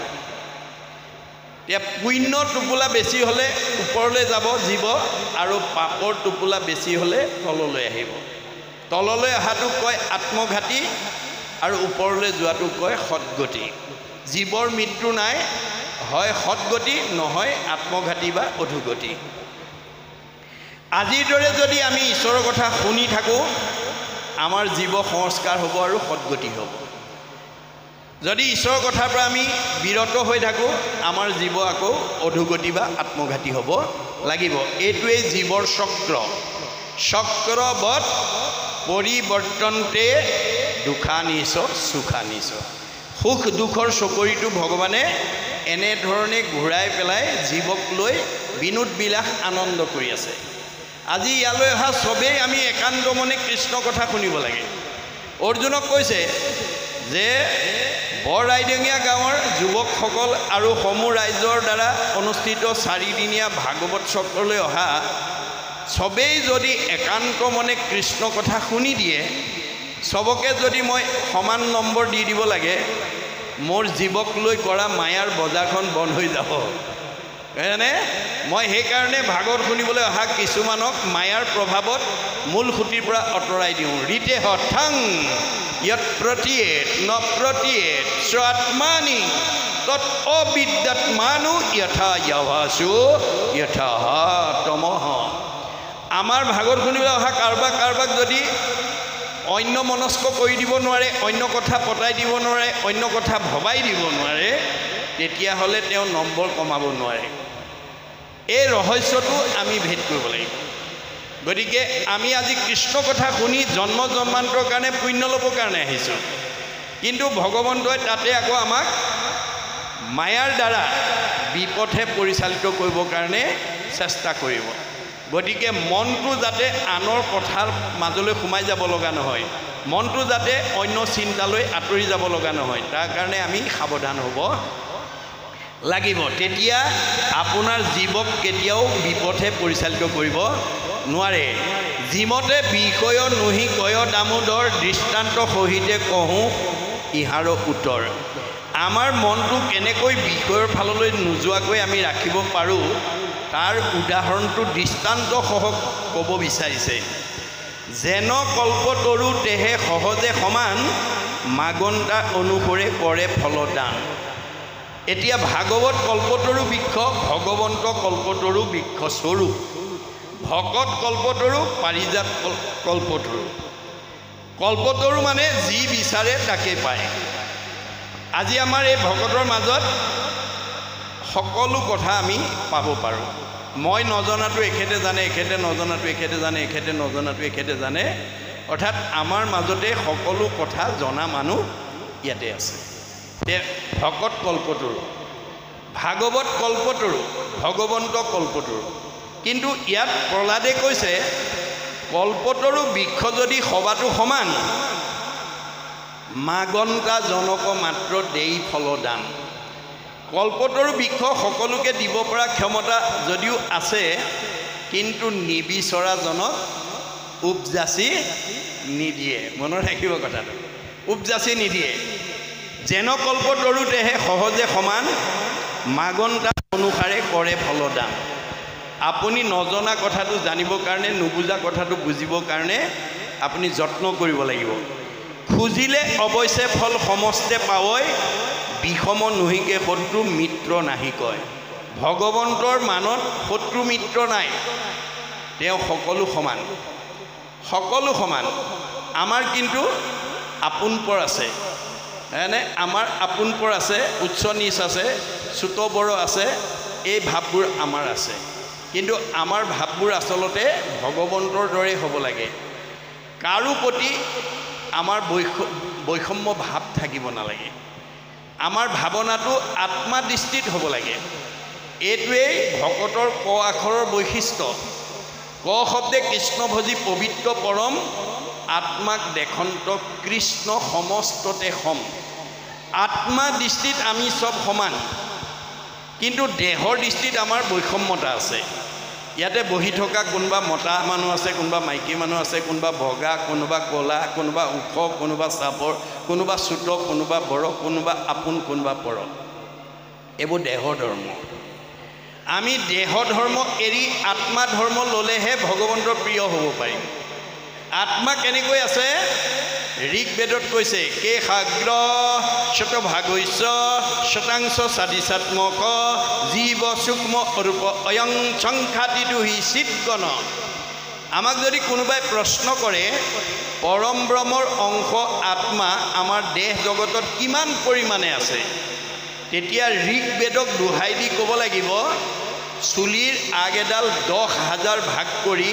এতিয়া পুণ্য টোপোলা বেছি হ'লে ওপৰলৈ যাব জীৱ, আৰু পাপৰ টোপোলা বেছি হ'লে তললৈ আহিব। তললৈ অহাটোক কয় আত্মঘাতী, আৰু ওপৰলৈ যোৱাটোক কয় সৎগতি। জীৱৰ মৃত্যু নাই, হয় সৎগতি, নহয় আত্মঘাতী বা অধোগতি। আজিৰ দৰে যদি আমি ঈশ্বৰৰ কথা শুনি থাকোঁ, আমাৰ জীৱ সংস্কাৰ হ'ব আৰু সৎগতি হ'ব। যদি ঈশ্বৰৰ কথাৰ পৰা আমি বিৰত হৈ থাকোঁ, আমাৰ জীৱ আকৌ অধোগতি বা আত্মঘাতী হ'ব লাগিব। এইটোৱেই জীৱৰ চক্ৰ। চক্ৰবৎ পৰিৱৰ্তনতে দুখানিচ সুখানিচ। সুখ দুখৰ চকৰিটো ভগৱানে এনেধৰণে ঘূৰাই পেলাই জীৱক লৈ বিনোদ বিলাস আনন্দ কৰি আছে। আজি ইয়ালৈ অহা চবেই আমি একান্ত মনে কৃষ্ণ কথা শুনিব লাগে। অৰ্জুনক কৈছে যে বৰৰাইডঙীয়া গাঁৱৰ যুৱকসকল আৰু সমূহ ৰাইজৰ দ্বাৰা অনুষ্ঠিত 4দিনীয়া ভাগৱত চক্ৰলৈ অহা চবেই যদি একান্ত মনে কৃষ্ণ কথা শুনি দিয়ে, চবকে যদি মই সমান নম্বৰ দি দিব লাগে, মোৰ জীৱক লৈ কৰা মায়াৰ বজাৰখন বন্ধ হৈ যাব। হয়নে? মই সেইকাৰণে ভাগৱত শুনিবলৈ অহা কিছুমানক মায়াৰ প্ৰভাৱত মূল খুঁটিৰ পৰা আঁতৰাই দিওঁ। ৰীতে হঠাং ইয়ৎ প্ৰতীয়েত ন প্ৰতীয়েত স্বাত্মানি তৎ অবিদ্যাত্মানু যথা যভাসু যথা তমঃ। আমাৰ ভাগৱত শুনিবলৈ অহা কাৰোবাক যদি অন্য মনস্ক কৰি দিব নোৱাৰে, অন্য কথা পতাই দিব নোৱাৰে, অন্য কথা ভবাই দিব নোৱাৰে, তেতিয়াহ'লে তেওঁ নম্বৰ কমাব নোৱাৰে। এই ৰহস্যটো আমি ভেদ কৰিব লাগিব। গতিকে আমি আজি কৃষ্ণ কথা শুনি জন্ম জন্মান্তৰ কাৰণে পুণ্য ল'বৰ কাৰণে আহিছোঁ, কিন্তু ভগৱন্তই তাতে আকৌ আমাক মায়াৰ দ্বাৰা বিপথে পৰিচালিত কৰিবৰ কাৰণে চেষ্টা কৰিব। গতিকে মনটো যাতে আনৰ কথাৰ মাজলৈ সোমাই যাব লগা নহয়, মনটো যাতে অন্য চিন্তালৈ আঁতৰি যাব লগা নহয়, তাৰ কাৰণে আমি সাৱধান হ'ব লাগিব। তেতিয়া আপোনাৰ জীৱক কেতিয়াও বিপথে পৰিচালিত কৰিব নোৱাৰে। যিমতে বিষয় নুহি কয় দামোদৰ, দৃষ্টান্ত সহিতে কহোঁ ইহাৰ উত্তৰ। আমাৰ মনটো কেনেকৈ বিষয়ৰ ফাললৈ নোযোৱাকৈ আমি ৰাখিব পাৰোঁ, তাৰ উদাহৰণটো দৃষ্টান্তসহ ক'ব বিচাৰিছে। যেন কল্পতৰু তেহে সহজে সমান, মাগন্তা অনুসৰে কৰে ফলদান। এতিয়া ভাগৱত কল্পতৰু বৃক্ষ, ভগৱন্ত কল্পতৰু বৃক্ষ স্বৰূপ। ভকত কল্পতৰু, পাৰিজাত কল্পতৰু। কল্পতৰু মানে যি বিচাৰে তাকে পায়। আজি আমাৰ এই ভকতৰ মাজত সকলো কথা আমি পাব পাৰোঁ। মই নজনাটো এখেতে জানে, এখেতে নজনাটো এখেতে জানে, এখেতে নজনাটো এখেতে জানে, অৰ্থাৎ আমাৰ মাজতে সকলো কথা জনা মানুহ ইয়াতে আছে। ভকত কল্পতৰু, ভাগৱত কল্পতৰু, ভগৱন্ত কল্পতৰু। কিন্তু ইয়াত প্ৰহ্লাদে কৈছে কল্পতৰু বৃক্ষ যদি সবাতো সমান, মাগন্তা জনক মাত্ৰ দেই ফলদান। কল্পতৰু বৃক্ষ সকলোকে দিব পৰা ক্ষমতা যদিও আছে, কিন্তু নিবিচৰাজনক উপজাচি নিদিয়ে। মনত ৰাখিব কথাটো, উপজাচি নিদিয়ে। যেন কল্পতৰুতেহে সহজে সমান, মাগন্তা অনুসাৰে কৰে ফলদান। আপুনি নজনা কথাটো জানিবৰ কাৰণে, নুবুজা কথাটো বুজিবৰ কাৰণে আপুনি যত্ন কৰিব লাগিব। খুজিলে অৱশ্যে ফল সমস্তে পাৱই, বিষম নুহিকে শত্ৰু মিত্ৰ নাহি কয়। ভগৱন্তৰ মানত শত্ৰু মিত্ৰ নাই, তেওঁ সকলো সমান, সকলো সমান। আমাৰ কিন্তু আপোন পৰ আছে, হয়নে? আমাৰ আপোন পৰ আছে, উচ্চ নিচ আছে, চুত বৰ আছে, এই ভাৱবোৰ আমাৰ আছে। কিন্তু আমাৰ ভাৱবোৰ আচলতে ভগৱন্তৰ দৰে হ'ব লাগে। কাৰো প্ৰতি আমাৰ বৈষম্য ভাৱ থাকিব নালাগে। আমাৰ ভাৱনাটো আত্মা দৃষ্টিত হ'ব লাগে। এইটোৱেই ভকতৰ ক আখৰৰ বৈশিষ্ট্য। ক শব্দে কৃষ্ণভোজী পবিত্ৰ পৰম, আত্মাক দেখন্ত কৃষ্ণ সমস্ততে সম। আত্মা দৃষ্টিত আমি চব সমান, কিন্তু দেহৰ দৃষ্টিত আমাৰ বৈষম্যতা আছে। ইয়াতে বহি থকা কোনোবা মতা মানুহ আছে, কোনোবা মাইকী মানুহ আছে, কোনোবা বগা, কোনোবা ক'লা, কোনোবা ওখ, কোনোবা চাপৰ, কোনোবা চুত, কোনোবা বৰ, কোনোবা আপোন, কোনোবা পৰ। এইবোৰ দেহৰ ধৰ্ম। আমি দেহ ধৰ্ম এৰি আত্মা ধৰ্ম ল'লেহে ভগৱন্তৰ প্ৰিয় হ'ব পাৰিম। আত্মা কেনেকৈ আছে? ঋগ্বেদত কৈছে, কে সাগ্ৰ শতভাগস্য শতাংশ সাদিচাত্মক জীৱ সূক্ষ্ম অৰূপ অয়ং সংখ্যাতিটো হি চিৎগণ। আমাক যদি কোনোবাই প্ৰশ্ন কৰে পৰম ব্ৰহ্মৰ অংশ আত্মা আমাৰ দেহ জগতত কিমান পৰিমাণে আছে, তেতিয়া ঋগ্বেদক দোহাই দি ক'ব লাগিব, চুলিৰ আগ এডাল 10,000 ভাগ কৰি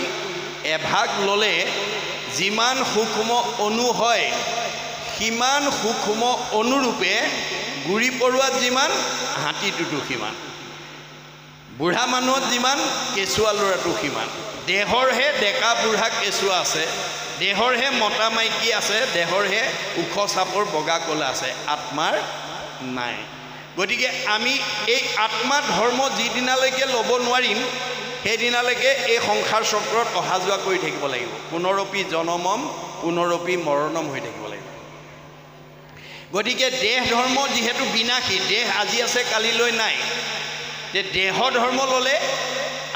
এভাগ ল'লে যিমান সূক্ষ্ম অণু হয়, সিমান সূক্ষ্ম অনুৰূপে গুৰি পৰুৱাত যিমান, হাতীটোতো সিমান, বুঢ়া মানুহত যিমান, কেঁচুৱা ল'ৰাটো সিমান। দেহৰহে ডেকা বুঢ়া কেঁচুৱা আছে, দেহৰহে মতা মাইকী আছে, দেহৰহে ওখ চাপৰ বগা ক'লা আছে, আত্মাৰ নাই। গতিকে আমি এই আত্মা ধৰ্ম যিদিনালৈকে ল'ব নোৱাৰিম, সেইদিনালৈকে এই সংসাৰ চক্ৰত অহা যোৱা কৰি থাকিব লাগিব। পুনৰপি জনমম পুনৰপি মৰণম হৈ থাকিব লাগিব। গতিকে দেহ ধৰ্ম যিহেতু বিনাশী, দেহ আজি আছে কালিলৈ নাই, দেহ ধৰ্ম ল'লে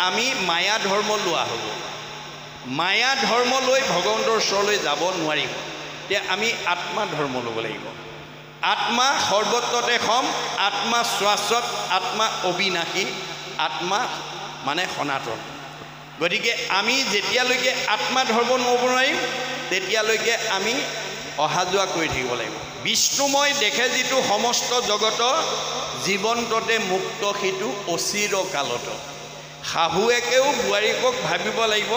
আমি মায়া ধৰ্ম লোৱা হ'ব। মায়া ধৰ্ম লৈ ভগৱন্তৰ ওচৰলৈ যাব নোৱাৰিম। এতিয়া আমি আত্মা ধৰ্ম ল'ব লাগিব। আত্মা সৰ্বত্ৰতে সম, আত্মা শাশ্বত, আত্মা অবিনাশী, আত্মা মানে সনাতন। গতিকে আমি যেতিয়ালৈকে আত্মা ধৰিব নোৱাৰিম তেতিয়ালৈকে আমি অহা যোৱা কৰি থাকিব লাগিব। বিষ্ণুময় দেখে যিটো সমস্ত জগত, জীৱন্ততে মুক্ত সিটো অচিৰ কালত। শাহুৱেকেও বোৱাৰীকক ভাবিব লাগিব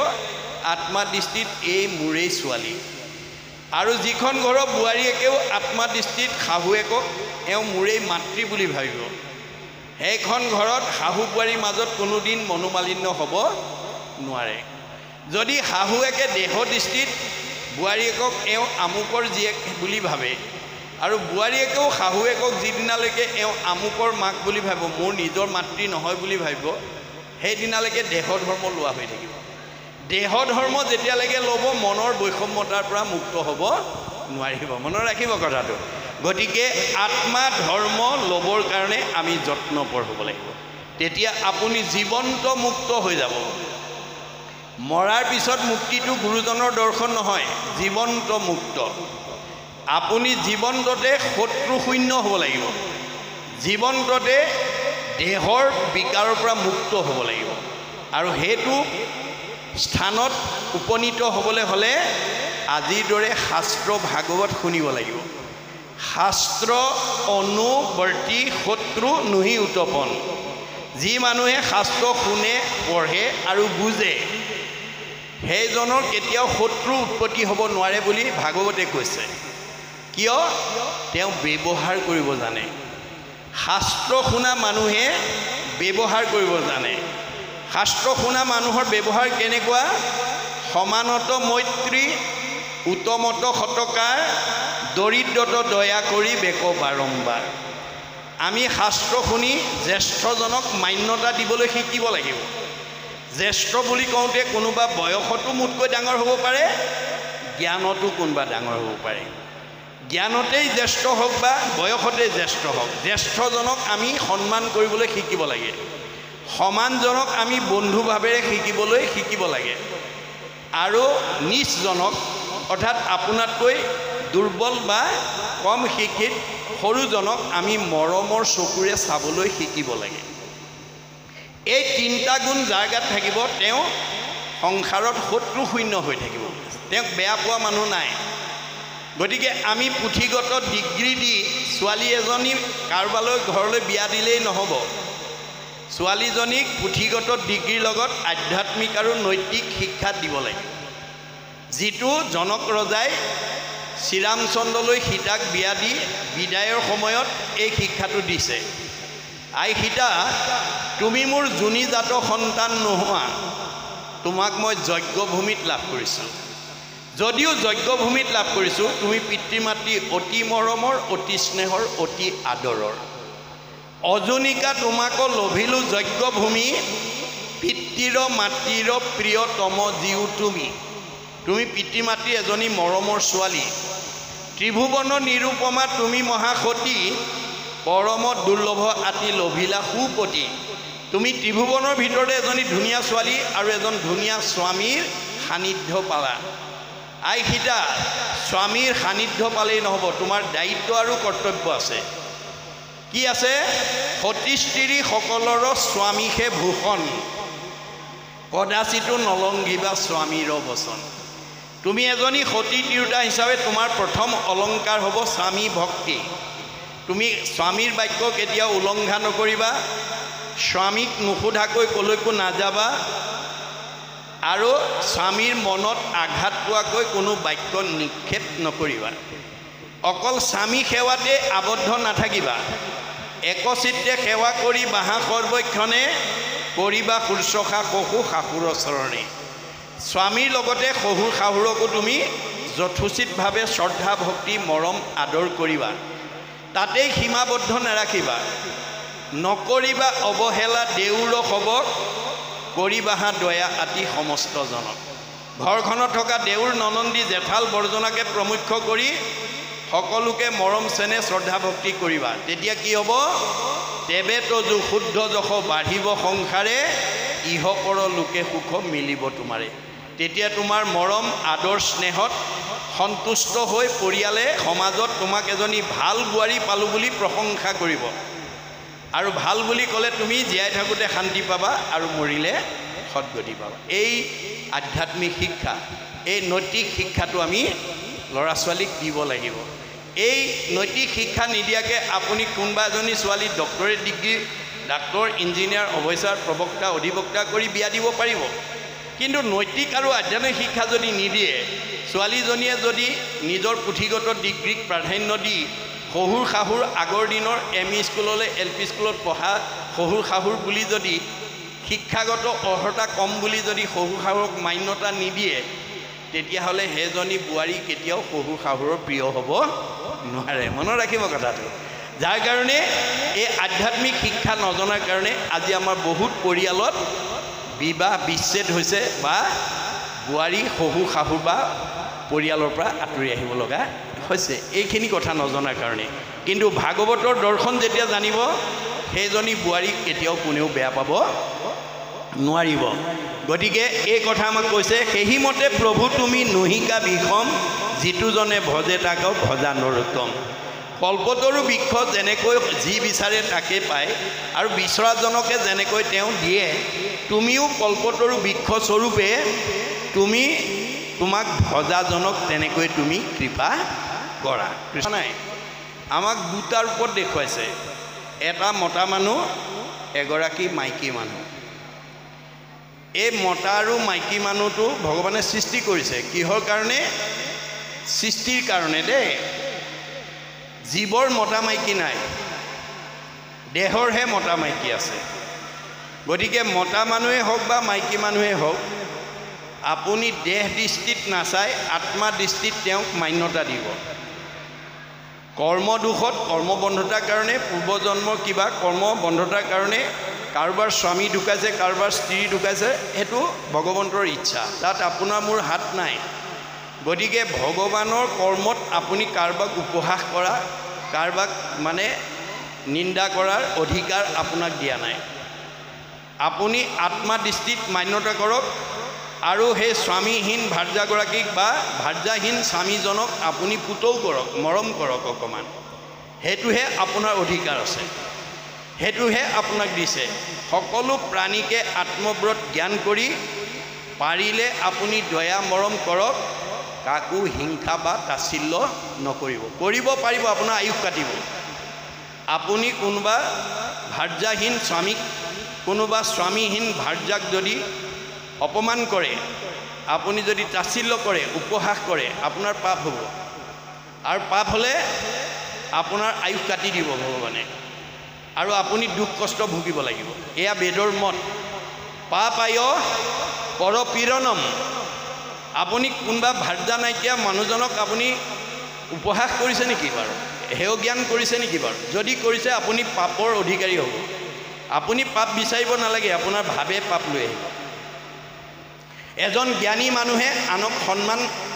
আত্মা দৃষ্টিত এই মোৰেই ছোৱালী, আৰু যিখন ঘৰৰ বোৱাৰীয়েকেও আত্মা দৃষ্টিত শাহুৱেকক এওঁ মোৰেই মাতৃ বুলি ভাবিব। সেইখন ঘৰত শাহু বোৱাৰীৰ মাজত কোনোদিন মনোমালিন্য হ'ব নোৱাৰে। যদি শাহুৱেকে দেহ দৃষ্টিত বোৱাৰীয়েকক এওঁ আমুকৰ জীয়েক বুলি ভাবে, আৰু বোৱাৰীয়েকেও শাহুৱেকক যিদিনালৈকে এওঁ আমুকৰ মাক বুলি ভাবিব, মোৰ নিজৰ মাতৃ নহয় বুলি ভাবিব, সেইদিনালৈকে দেহ ধৰ্ম লোৱা হৈ থাকিব। দেহ ধৰ্ম যেতিয়ালৈকে ল'ব মনৰ বৈষম্যতাৰ পৰা মুক্ত হ'ব নোৱাৰিব। মনত ৰাখিব কথাটো। গতিকে আত্মা ধৰ্ম ল'বৰ কাৰণে আমি যত্নপৰ হ'ব লাগিব, তেতিয়া আপুনি জীৱন্ত মুক্ত হৈ যাব। মৰাৰ পিছত মুক্তিটো গুৰুজনৰ দৰ্শন নহয়, জীৱন্ত মুক্ত। আপুনি জীৱন্ততে শত্ৰুশূন্য হ'ব লাগিব, জীৱন্ততে দেহৰ বিকাৰৰ পৰা মুক্ত হ'ব লাগিব। আৰু সেইটো স্থানত উপনীত হ'বলৈ হ'লে আজিৰ দৰে শাস্ত্ৰ ভাগৱত শুনিব লাগিব। শাস্ত্ৰ অনুবৰ্তী শত্ৰু নুহি উত্তপন। যি মানুহে শাস্ত্ৰ শুনে, পঢ়ে আৰু বুজে, সেইজনৰ কেতিয়াও শত্ৰু উৎপত্তি হ'ব নোৱাৰে বুলি ভাগৱতে কৈছে। কিয়? তেওঁ ব্যৱহাৰ কৰিব জানে। শাস্ত্ৰ শুনা মানুহে ব্যৱহাৰ কৰিব জানে। শাস্ত্ৰ শুনা মানুহৰ ব্যৱহাৰ কেনেকুৱা? সমানত মৈত্ৰী, উত্তমত সৎকাৰ, দৰিদ্ৰত দয়া কৰি বেক বাৰম্বাৰ। আমি শাস্ত্ৰ শুনি জ্যেষ্ঠজনক মান্যতা দিবলৈ শিকিব লাগিব। জ্যেষ্ঠ বুলি কওঁতে কোনোবা বয়সতো মোতকৈ ডাঙৰ হ'ব পাৰে, জ্ঞানতো কোনোবা ডাঙৰ হ'ব পাৰে। জ্ঞানতেই জ্যেষ্ঠ হওক বা বয়সতেই জ্যেষ্ঠ হওক, জ্যেষ্ঠজনক আমি সন্মান কৰিবলৈ শিকিব লাগে। সমানজনক আমি বন্ধুভাৱেৰে শিকিব লাগে। আৰু নিজজনক অৰ্থাৎ আপোনাতকৈ দুৰ্বল বা কম শিক্ষিত সৰুজনক আমি মৰমৰ চকুৰে চাবলৈ শিকিব লাগে। এই তিনিটা গুণ যাৰ গাত থাকিব তেওঁ সংসাৰত শত্ৰুশূন্য হৈ থাকিব, তেওঁক বেয়া পোৱা মানুহ নাই। গতিকে আমি পুথিগত ডিগ্ৰী দি ছোৱালী এজনী কাৰোবালৈ ঘৰলৈ বিয়া দিলেই নহ'ব। ছোৱালীজনীক পুথিগত ডিগ্ৰীৰ লগত আধ্যাত্মিক আৰু নৈতিক শিক্ষা দিব লাগিব। যিটো জনক ৰজাই শ্ৰীৰামচন্দ্ৰলৈ সীতাক বিয়া দি বিদায়ৰ সময়ত এই শিক্ষাটো দিছে। আই সীতা, তুমি মোৰ যোনিজাত সন্তান নোহোৱা, তোমাক মই যজ্ঞভূমিত লাভ কৰিছোঁ। যদিও যজ্ঞভূমিত লাভ কৰিছোঁ, তুমি পিতৃ মাতৃ অতি মৰমৰ, অতি স্নেহৰ, অতি আদৰৰ। অজনিকা তোমাকো লভিলোঁ যজ্ঞভূমি, পিতৃৰ মাতৃৰ প্ৰিয়তম জীও তুমি। তুমি পিতৃ মাতৃ এজনী মৰমৰ ছোৱালী। ত্ৰিভুৱন নিৰূপমা তুমি মহাসতী, পৰম দুৰ্লভ আতি লভিলা সুপতি। তুমি ত্ৰিভুৱনৰ ভিতৰতে এজনী ধুনীয়া ছোৱালী আৰু এজন ধুনীয়া স্বামীৰ সান্নিধ্য পালা। আই সীতা, স্বামীৰ সান্নিধ্য পালেই নহ'ব, তোমাৰ দায়িত্ব আৰু কৰ্তব্য আছে। কি আছে? সতী স্ত্ৰী সকলৰ স্বামীহে ভূষণ, কদাচিতো নলংঘিবা স্বামীৰ বচন। তুমি এজনী সতী তিৰোতা হিচাপে তোমাৰ প্ৰথম অলংকাৰ হ'ব স্বামী ভক্তি। তুমি স্বামীৰ বাক্য কেতিয়াও উলংঘা নকৰিবা, স্বামীক নুসুধাকৈ ক'লৈকো নাযাবা, আৰু স্বামীৰ মনত আঘাত পোৱাকৈ কোনো বাক্য নিক্ষেপ নকৰিবা। অকল স্বামী সেৱাতে আবদ্ধ নাথাকিবা, একচিত্তে সেৱা কৰি বাহা সৰ্বক্ষণে, কৰিবা শুশ্ৰূষা শহুৰ শাহুৰৰ চৰণে। স্বামীৰ লগতে শহুৰ শাহুৰকো তুমি যথোচিতভাৱে শ্ৰদ্ধা ভক্তি মৰম আদৰ কৰিবা। তাতেই সীমাবদ্ধ নাৰাখিবা। নকৰিবা অৱহেলা দেউৰ সবক, কৰিবাহা দয়া আতি সমস্তজনক। ঘৰখনত থকা দেউৰ ননন্দী জেঠাল বৰ্জনাকে প্ৰমুখ্য কৰি সকলোকে মৰম চেনেহ শ্ৰদ্ধা ভক্তি কৰিবা। তেতিয়া কি হ'ব? তেবে তজু শুদ্ধ যশ বাঢ়িব সংসাৰে, ইহপৰ লোকে সুখ মিলিব তোমাৰে। তেতিয়া তোমাৰ মৰম আদৰ স্নেহত সন্তুষ্ট হৈ পৰিয়ালে সমাজত তোমাক এজনী ভাল বোৱাৰী পালোঁ বুলি প্ৰশংসা কৰিব। আৰু ভাল বুলি ক'লে তুমি জীয়াই থাকোঁতে শান্তি পাবা আৰু মৰিলে সদ্গতি পাবা। এই আধ্যাত্মিক শিক্ষা, এই নৈতিক শিক্ষাটো আমি ল'ৰা ছোৱালীক দিব লাগিব। এই নৈতিক শিক্ষা নিদিয়াকৈ আপুনি কোনোবা এজনী ছোৱালী doctorate degree, doctor, engineer, officer, প্ৰবক্তা, অধিবক্তা কৰি বিয়া দিব পাৰিব, কিন্তু নৈতিক আৰু আধ্যাত্মিক শিক্ষা যদি নিদিয়ে, ছোৱালীজনীয়ে যদি নিজৰ পুথিগত ডিগ্ৰীক প্ৰাধান্য দি শহুৰ শাহুৰ আগৰ দিনৰ এম ই স্কুললৈ এল পি স্কুলত পঢ়া শহুৰ শাহুৰ বুলি যদি শিক্ষাগত অৰ্হতা কম বুলি যদি শহুৰ শাহুৰক মান্যতা নিদিয়ে, তেতিয়াহ'লে সেইজনী বোৱাৰী কেতিয়াও শহুৰ শাহুৰৰ প্ৰিয় হ'ব নোৱাৰে। মনত ৰাখিব কথাটো। যাৰ কাৰণে এই আধ্যাত্মিক শিক্ষা নজনাৰ কাৰণে আজি আমাৰ বহুত পৰিয়ালত বিবাহ বিচ্ছেদ হৈছে বা বোৱাৰী শহুৰ শাহুৰ বা পৰিয়ালৰ পৰা আঁতৰি আহিব লগা হৈছে, এইখিনি কথা নজনাৰ কাৰণে। কিন্তু ভাগৱতৰ দৰ্শন যেতিয়া জানিব, সেইজনী বোৱাৰীক কেতিয়াও কোনেও বেয়া পাব নোৱাৰিব। গতিকে এই কথা আমাক কৈছে, সেইমতে প্ৰভু তুমি নহিকা বিষম, যিটোজনে ভজে তাক ভজা নৰোত্তম। কল্পতৰু বৃক্ষ যেনেকৈ যি বিচাৰে তাকে পায় আৰু বিচৰাজনকে যেনেকৈ তেওঁ দিয়ে, তুমিও কল্পতৰু বৃক্ষ স্বৰূপে তোমাক ভজাজনক তেনেকৈ তুমি কৃপা কৰা। নাই, আমাক দুটা ৰূপত দেখুৱাইছে, এটা মতা মানুহ, এগৰাকী মাইকী মানুহ। এই মতা আৰু মাইকী মানুহটো ভগৱানে সৃষ্টি কৰিছে কিহৰ কাৰণে? সৃষ্টিৰ কাৰণে দেই। জীৱৰ মতা মাইকী নাই, দেহৰহে মতা মাইকী আছে। গতিকে মতা মানুহেই হওক বা মাইকী মানুহেই হওক, আপুনি দেহ দৃষ্টিত নাচাই আত্মা দৃষ্টিত তেওঁক মান্যতা দিব। কৰ্মদোষত কৰ্মবন্ধতাৰ কাৰণে, পূৰ্বজন্মৰ কিবা কৰ্মবন্ধতাৰ কাৰণে কাৰোবাৰ স্বামী ঢুকাইছে, কাৰোবাৰ স্ত্ৰী ঢুকাইছে, সেইটো ভগৱন্তৰ ইচ্ছা, তাত আপোনাৰ মোৰ হাত নাই। গতিকে ভগৱানৰ কৰ্মত আপুনি কাৰোবাক উপহাস কৰা, কাৰোবাক মানে নিন্দা কৰাৰ অধিকাৰ আপোনাক দিয়া নাই। আপুনি আত্মা দৃষ্টিত মান্যতা কৰক আৰু সেই স্বামীহীন ভাৰ্যাগৰাকীক বা ভাৰ্যাহীন স্বামীজনক আপুনি পুতৌ কৰক, মৰম কৰক অকণমান। সেইটোহে আপোনাৰ অধিকাৰ আছে, সেইটোহে আপোনাক দিছে। সকলো প্ৰাণীকে আত্মব্ৰত জ্ঞান কৰি পাৰিলে আপুনি দয়া মৰম কৰক, কাকো হিংসা বা তাচ্ছিল্য নকৰিব। কৰিব পাৰিব, আপোনাৰ আয়ুস কাটিব। আপুনি কোনোবা ভাৰ্যাহীন স্বামীক, কোনোবা স্বামীহীন ভাৰ্যাক যদি অপমান কৰে, আপুনি যদি তাচ্ছিল্য কৰে, উপহাস কৰে, আপোনাৰ পাপ হ'ব। আৰু পাপ হ'লে আপোনাৰ আয়ুস কাটি দিব ভগৱানে, আৰু আপুনি দুখ কষ্ট ভুগিব লাগিব। এয়া বেদৰ মত। পাপায় পৰপীড়নম। আপুনি কোনোবা ভাৰ্যা নাইকিয়া মানুহজনক আপুনি উপহাস কৰিছে নেকি বাৰু? হেয় জ্ঞান কৰিছে নেকি বাৰু? যদি কৰিছে আপুনি পাপৰ অধিকাৰী হ'ব। আপুনি পাপ বিচাৰিব নালাগে, আপোনাৰ ভাৱে পাপ লৈ আহিব। এজন জ্ঞানী মানুহে আনক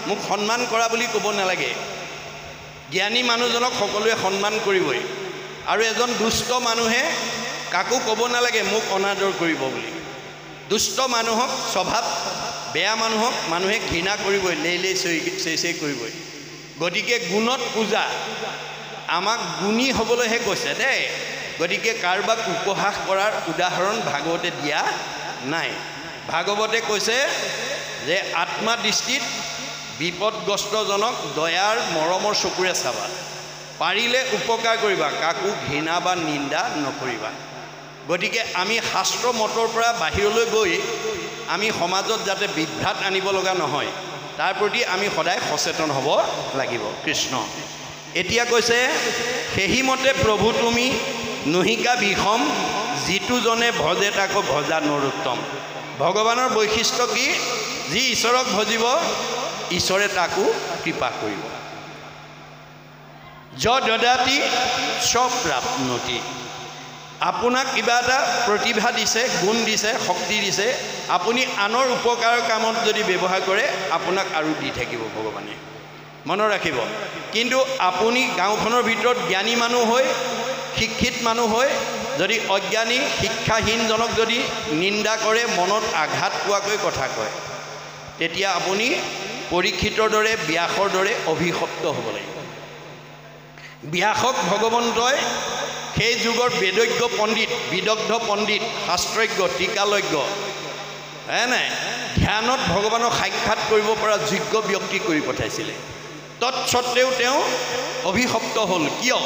মোক সন্মান কৰা বুলি ক'ব নালাগে। জ্ঞানী মানুহজনক সকলোৱে সন্মান কৰিবই। আৰু এজন দুষ্ট মানুহে কাকো ক'ব নালাগে মোক অনাদৰ কৰিব বুলি। দুষ্ট মানুহক, স্বভাৱ বেয়া মানুহক মানুহে ঘৃণা কৰিবই, লেই চেই কৰিবই। গতিকে গুণত পূজা, আমাক গুণী হ'বলৈহে কৈছে দেই। গতিকে কাৰোবাক উপহাস কৰাৰ উদাহৰণ ভাগৱতে দিয়া নাই। ভাগৱতে কৈছে যে আত্মা দৃষ্টিত বিপদগ্ৰস্তজনক দয়াৰ মৰমৰ চকুৰে চাবা, পাৰিলে উপকাৰ কৰিবা, কাকো ঘৃণা বা নিন্দা নকৰিবা। গতিকে আমি শাস্ত্ৰ মতৰ পৰা বাহিৰলৈ গৈ আমি সমাজত যাতে বিভ্ৰাট আনিব লগা নহয়, তাৰ প্ৰতি আমি সদায় সচেতন হ'ব লাগিব। কৃষ্ণ এতিয়া কৈছে, সেইমতে প্ৰভু তুমি নহিকা বিষম, যিটোজনে ভজে তাকো ভজা নৰোত্তম। ভগৱানৰ বৈশিষ্ট্য কি? যি ঈশ্বৰক ভজিব, ঈশ্বৰে তাকো কৃপা কৰিব। যদাতি স্বপ্ৰাপ্নতি। আপোনাক কিবা এটা প্ৰতিভা দিছে, গুণ দিছে, শক্তি দিছে, আপুনি আনৰ উপকাৰৰ কামত যদি ব্যৱহাৰ কৰে, আপোনাক আৰু দি থাকিব ভগৱানে। মনত ৰাখিব। কিন্তু আপুনি গাঁওখনৰ ভিতৰত জ্ঞানী মানুহ হৈ, শিক্ষিত মানুহ হৈ যদি অজ্ঞানী শিক্ষাহীনজনক যদি নিন্দা কৰে, মনত আঘাত পোৱাকৈ কথা কয়, তেতিয়া আপুনি পৰীক্ষিতৰ দৰে, ব্যাসৰ দৰে অভিশপ্ত হ'ব লাগিব। ব্যাসক ভগৱন্তই সেই যুগৰ বেদজ্ঞ পণ্ডিত, বিদগ্ধ পণ্ডিত, শাস্ত্ৰজ্ঞ, টীকালজ্ঞ, হে নাই ধ্যানত ভগৱানক সাক্ষাৎ কৰিব পৰা যোগ্য ব্যক্তি কৰি পঠাইছিলে তৎসত্ত্বেও তেওঁ অভিশপ্ত হ'ল কিয়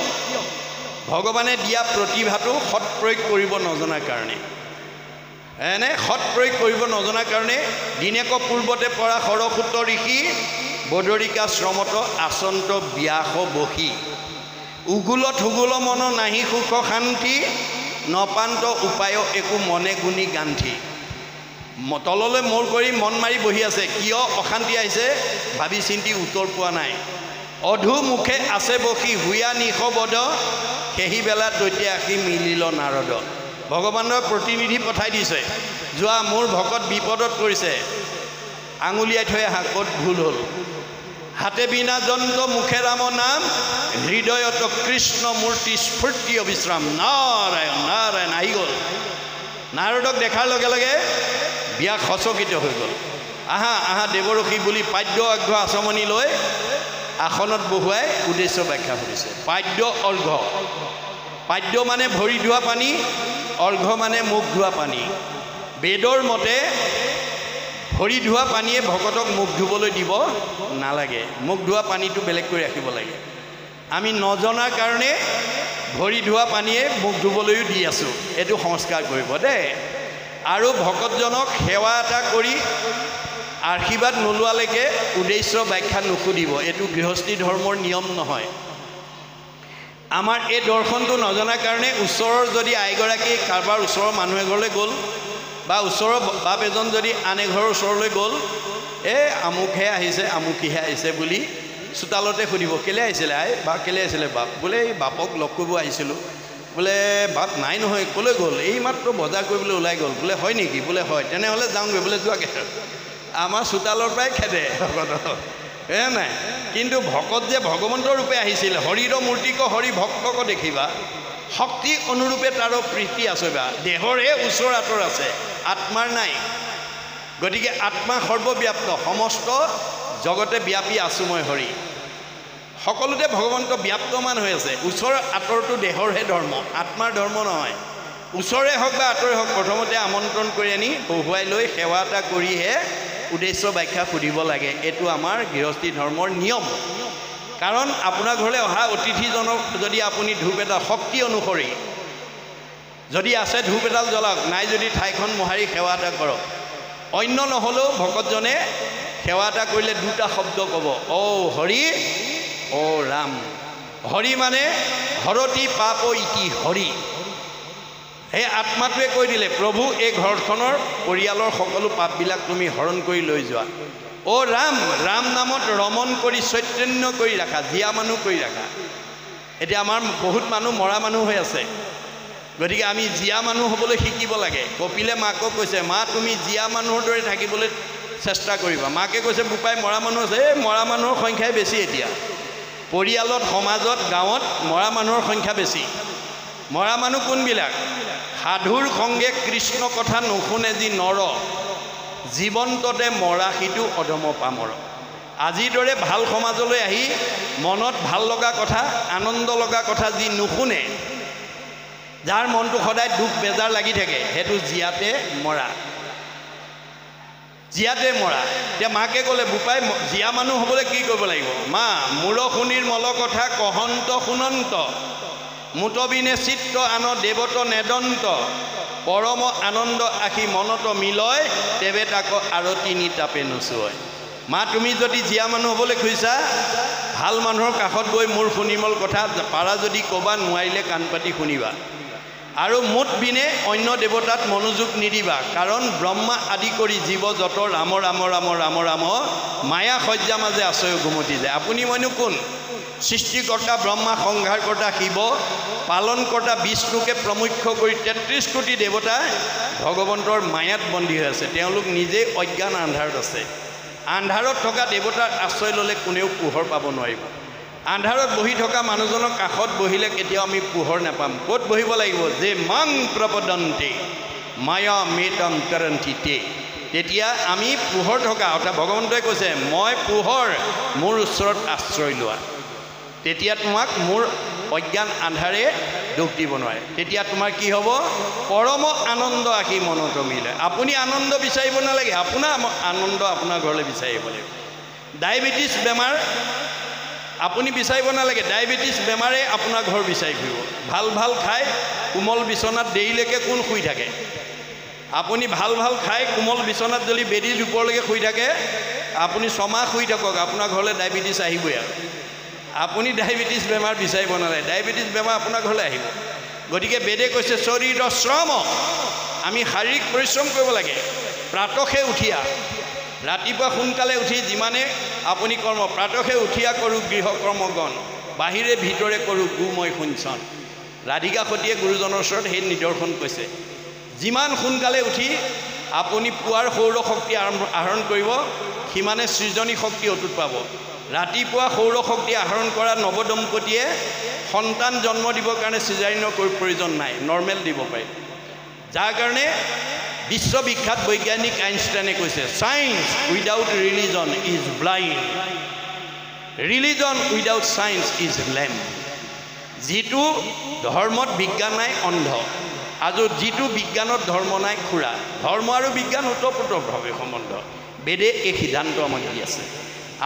ভগৱানে দিয়া প্ৰতিভাটো সৎ প্ৰয়োগ কৰিব নজনাৰ কাৰণে এনে সৎ প্ৰয়োগ কৰিব নজনাৰ কাৰণে দিনেক পূৰ্বতে পৰা সৰসূত ঋষি বদৰিকা শ্ৰমত আচন্ত ব্যাস বহি উগুলত হুগুল মন নাহি সুখ শান্তি নপান্ত উপায় একো মনে গুণি গান্ধী তললৈ মূৰ কৰি মন মাৰি বহি আছে কিয় অশান্তি আহিছে ভাবি চিন্তি উত্তৰ পোৱা নাই অধু মুখে আছে বসি হুয়া নিশবদ সেহি বেলা দৈত্যে আহি মিলিল নাৰদ ভগৱানৰ প্ৰতিনিধি পঠাই দিছে যোৱা মোৰ ভকত বিপদত পৰিছে আঙুলিয়াই থৈ আহা ক'ত ভুল হ'ল হাতে বিনা যন্ত মুখে ৰাম নাম হৃদয়ত কৃষ্ণ মূৰ্তি স্ফূৰ্তি অবিশ্ৰাম নাৰায়ণ নাৰায়ণ আহি গ'ল নাৰদক দেখাৰ লগে লগে ব্যাস সচকিত হৈ গ'ল আহা আহা দেৱৰসী বুলি পাদ্য অৰ্ঘ্য আচমনি লৈ আসনত বহুৱাই উদ্দেশ্য ব্যাখ্যা কৰিছে পাদ্য অৰ্ঘ্য পাদ্য মানে ভৰি ধোৱা পানী অৰ্ঘ্য মানে মুখ ধোৱা পানী বেদৰ মতে ভৰি ধোৱা পানীয়ে ভকতক মুখ ধুবলৈ দিব নালাগে মুখ ধোৱা পানীটো বেলেগ কৰি ৰাখিব লাগে আমি নজনাৰ কাৰণে ভৰি ধোৱা পানীয়ে মুখ ধুবলৈও দি আছোঁ এইটো সংস্কাৰ কৰিব দেই আৰু ভকতজনক সেৱা এটা কৰি আশীৰ্বাদ নোলোৱালৈকে উদ্দেশ্য ব্যাখ্যা নুসুধিব এইটো গৃহস্থী ধৰ্মৰ নিয়ম নহয় আমাৰ এই দৰ্শনটো নজনাৰ কাৰণে ওচৰৰ যদি আইগৰাকী কাৰোবাৰ ওচৰৰ মানুহ এঘৰলৈ গ'ল বা ওচৰৰ বাপ এজন যদি আন এঘৰৰ ওচৰলৈ গ'ল এই আমুকহে আহিছে আমুকীহে আহিছে বুলি চোতালতে সুধিব কেলৈ আহিছিলে আই বা কেলৈ আহিছিলে বাপ বোলে এই বাপক লগ কৰিব আহিছিলোঁ বোলে বাপ নাই নহয় ক'লৈ গ'ল এই মাত্ৰ বজাৰ কৰিবলৈ ওলাই গ'ল বোলে হয় নেকি বোলে হয় তেনেহ'লে যাওঁগৈ বোলে যোৱাকৈ আমাৰ চোতালৰ পৰাই খেদে ভকতক নাই কিন্তু ভকত যে ভগৱন্তৰ ৰূপে আহিছিল হৰিৰ মূৰ্তিক হৰি ভক্তক দেখিবা শক্তি অনুৰূপে তাৰ প্ৰীতি আছে বা দেহৰহে ওচৰ আঁতৰ আছে আত্মাৰ নাই গতিকে আত্মা সৰ্বব্যাপ্ত সমস্ত জগতে ব্যাপী আছো মই হৰি সকলোতে ভগৱন্ত ব্যাপ্তমান হৈ আছে ওচৰ আঁতৰটো দেহৰহে ধৰ্ম আত্মাৰ ধৰ্ম নহয় ওচৰে হওক বা আঁতৰে হওক প্ৰথমতে আমন্ত্ৰণ কৰি আনি বহুৱাই লৈ সেৱা এটা কৰিহে উদ্দেশ্য ব্যাখ্যা সুধিব লাগে এইটো আমাৰ গৃহস্থী ধৰ্মৰ নিয়ম কাৰণ আপোনাৰ ঘৰলৈ অহা অতিথিজনক যদি আপুনি ধূপ এটা শক্তি অনুসৰি যদি আছে ধূপ এডাল জ্বলাওক নাই যদি ঠাইখন মোহাৰি সেৱা এটা কৰক অন্য নহ'লেও ভকতজনে সেৱা এটা কৰিলে দুটা শব্দ ক'ব অ' হৰি অ' ৰাম হৰি মানে হৰতি পাপ ইতি হৰি সেই আত্মাটোৱে কৈ দিলে প্ৰভু এই ঘৰখনৰ পৰিয়ালৰ সকলো পাপবিলাক তুমি হৰণ কৰি লৈ যোৱা অ' ৰাম ৰাম নামত ৰমন কৰি চৈতন্য কৰি ৰাখা জীয়া মানুহ কৰি ৰাখা এতিয়া আমাৰ বহুত মানুহ মৰা মানুহ হৈ আছে গতিকে আমি জীয়া মানুহ হ'বলৈ শিকিব লাগে কপিলে মাকক কৈছে মা তুমি জীয়া মানুহৰ দৰে থাকিবলৈ চেষ্টা কৰিবা মাকে কৈছে বোপাই মৰা মানুহ আছে এই মৰা মানুহৰ সংখ্যাই বেছি এতিয়া পৰিয়ালত সমাজত গাঁৱত মৰা মানুহৰ সংখ্যা বেছি মৰা মানুহ কোনবিলাক সাধুৰ সংগে কৃষ্ণ কথা নুশুনে যি নৰ জীৱন্ততে মৰা সিটো অধম পামৰ আজিৰ দৰে ভাল সমাজলৈ আহি মনত ভাল লগা কথা আনন্দ লগা কথা যি নুশুনে যাৰ মনটো সদায় দুখ বেজাৰ লাগি থাকে সেইটো জীয়াতে মৰা এতিয়া মাকে ক'লে বোপাই জীয়া মানুহ হ'বলৈ কি কৰিব লাগিব মা মূৰ শুনিৰ মল কথা কহন্ত শুনন্ত মুতবিনে চিত্ত আন দেৱত নেদন্ত পৰম আনন্দ আখি মনত মিলয় তেবে তাক আৰতি নিতাপে নোচোয় মা তুমি যদি জীয়া মানুহ হ'বলৈ খুজিছা ভাল মানুহৰ কাষত গৈ মোৰ শুনিমল কথা পাৰা যদি ক'বা নোৱাৰিলে কাণ পাতি শুনিবা আৰু মুঠ বিনে অন্য দেৱতাত মনোযোগ নিদিবা কাৰণ ব্ৰহ্মা আদি কৰি জীৱ যত ৰাম ৰাম ৰাম ৰাম ৰাম মায়া সজ্জা মাজে আশ্ৰয় ঘুমতি যায় আপুনি মইনো কোন সৃষ্টিকৰ্তা ব্ৰহ্মা সংহাৰকৰ্তা শিৱ পালনকৰ্তা বিষ্ণুকে প্ৰমুখ্য কৰি ৩৩ কোটি দেৱতা ভগৱন্তৰ মায়াত বন্দী হৈ আছে তেওঁলোক নিজেই অজ্ঞান আন্ধাৰত আছে আন্ধাৰত থকা দেৱতাৰ আশ্ৰয় ল'লে কোনেও পোহৰ পাব নোৱাৰিব আন্ধাৰত বহি থকা মানুহজনৰ কাষত বহিলে কেতিয়াও আমি পোহৰ নাপাম ক'ত বহিব লাগিব যে মাং প্ৰপদন্তে মায়া মেতম তৰন্তিতে তেতিয়া আমি পোহৰ থকা অৰ্থাৎ ভগৱন্তই কৈছে মই পোহৰ মোৰ ওচৰত আশ্ৰয় লোৱা তেতিয়া তোমাক মোৰ অজ্ঞান আন্ধাৰে দুখ দিব নোৱাৰে। তেতিয়া তোমাৰ কি হ'ব? পৰম আনন্দ আহি মনত মিলে। আপুনি আনন্দ বিচাৰিব নালাগে, আপোনাৰ আনন্দ আপোনাৰ ঘৰলৈ বিচাৰিব লাগিব। ডায়েবেটিছ বেমাৰ আপুনি বিচাৰিব নালাগে, ডায়েবেটিছ বেমাৰে আপোনাৰ ঘৰ বিচাৰি ফুৰিব। ভাল ভাল খাই কোমল বিচনাত দেৰিলৈকে কোন শুই থাকে? আপুনি ভাল ভাল খাই কোমল বিচনাত যদি বেদী দুপৰলৈকে শুই থাকে, আপুনি ছমাহ শুই থাকক, আপোনাৰ ঘৰলৈ ডায়েবেটিছ আহিবই। আৰু আপুনি ডায়েবেটিছ বেমাৰ বিচাৰিব নালাগে, ডায়েবেটিছ বেমাৰ আপোনাৰ ঘৰলৈ আহিব। গতিকে বেদে কৈছে শৰীৰ শ্ৰম, আমি শাৰীৰিক পৰিশ্ৰম কৰিব লাগে। প্ৰাতসে উঠিয়া, ৰাতিপুৱা সোনকালে উঠি যিমানে আপুনি কৰ্ম, প্ৰাতসে উঠিয়া কৰোঁ গৃহকৰ্মগণ, বাহিৰে ভিতৰে কৰোঁ গোময় শুঞ্চন। ৰাধিকা সতীয়ে গুৰুজনৰ ওচৰত সেই নিদৰ্শন কৈছে। যিমান সোনকালে উঠি আপুনি পুৱাৰ সৌৰশক্তি আহৰণ কৰিব, সিমানে সৃজনী শক্তি অটুট পাব। ৰাতিপুৱা সৌৰশক্তি আহৰণ কৰা নৱদম্পতীয়ে সন্তান জন্ম দিবৰ কাৰণে চিজাৰিনৰ প্ৰয়োজন নাই, নৰ্মেল দিব পাৰে। যাৰ কাৰণে বিশ্ববিখ্যাত বৈজ্ঞানিক আইনষ্টাইনে কৈছে, science without religion is blind, religion without science is lamp. যিটো ধৰ্মত বিজ্ঞান নাই অন্ধ, আৰু যিটো বিজ্ঞানত ধৰ্ম নাই খুৰা। ধৰ্ম আৰু বিজ্ঞান ওতঃপ্ৰোতভাৱে সম্বন্ধ। বেদে এই সিদ্ধান্ত আমাক দি আছে,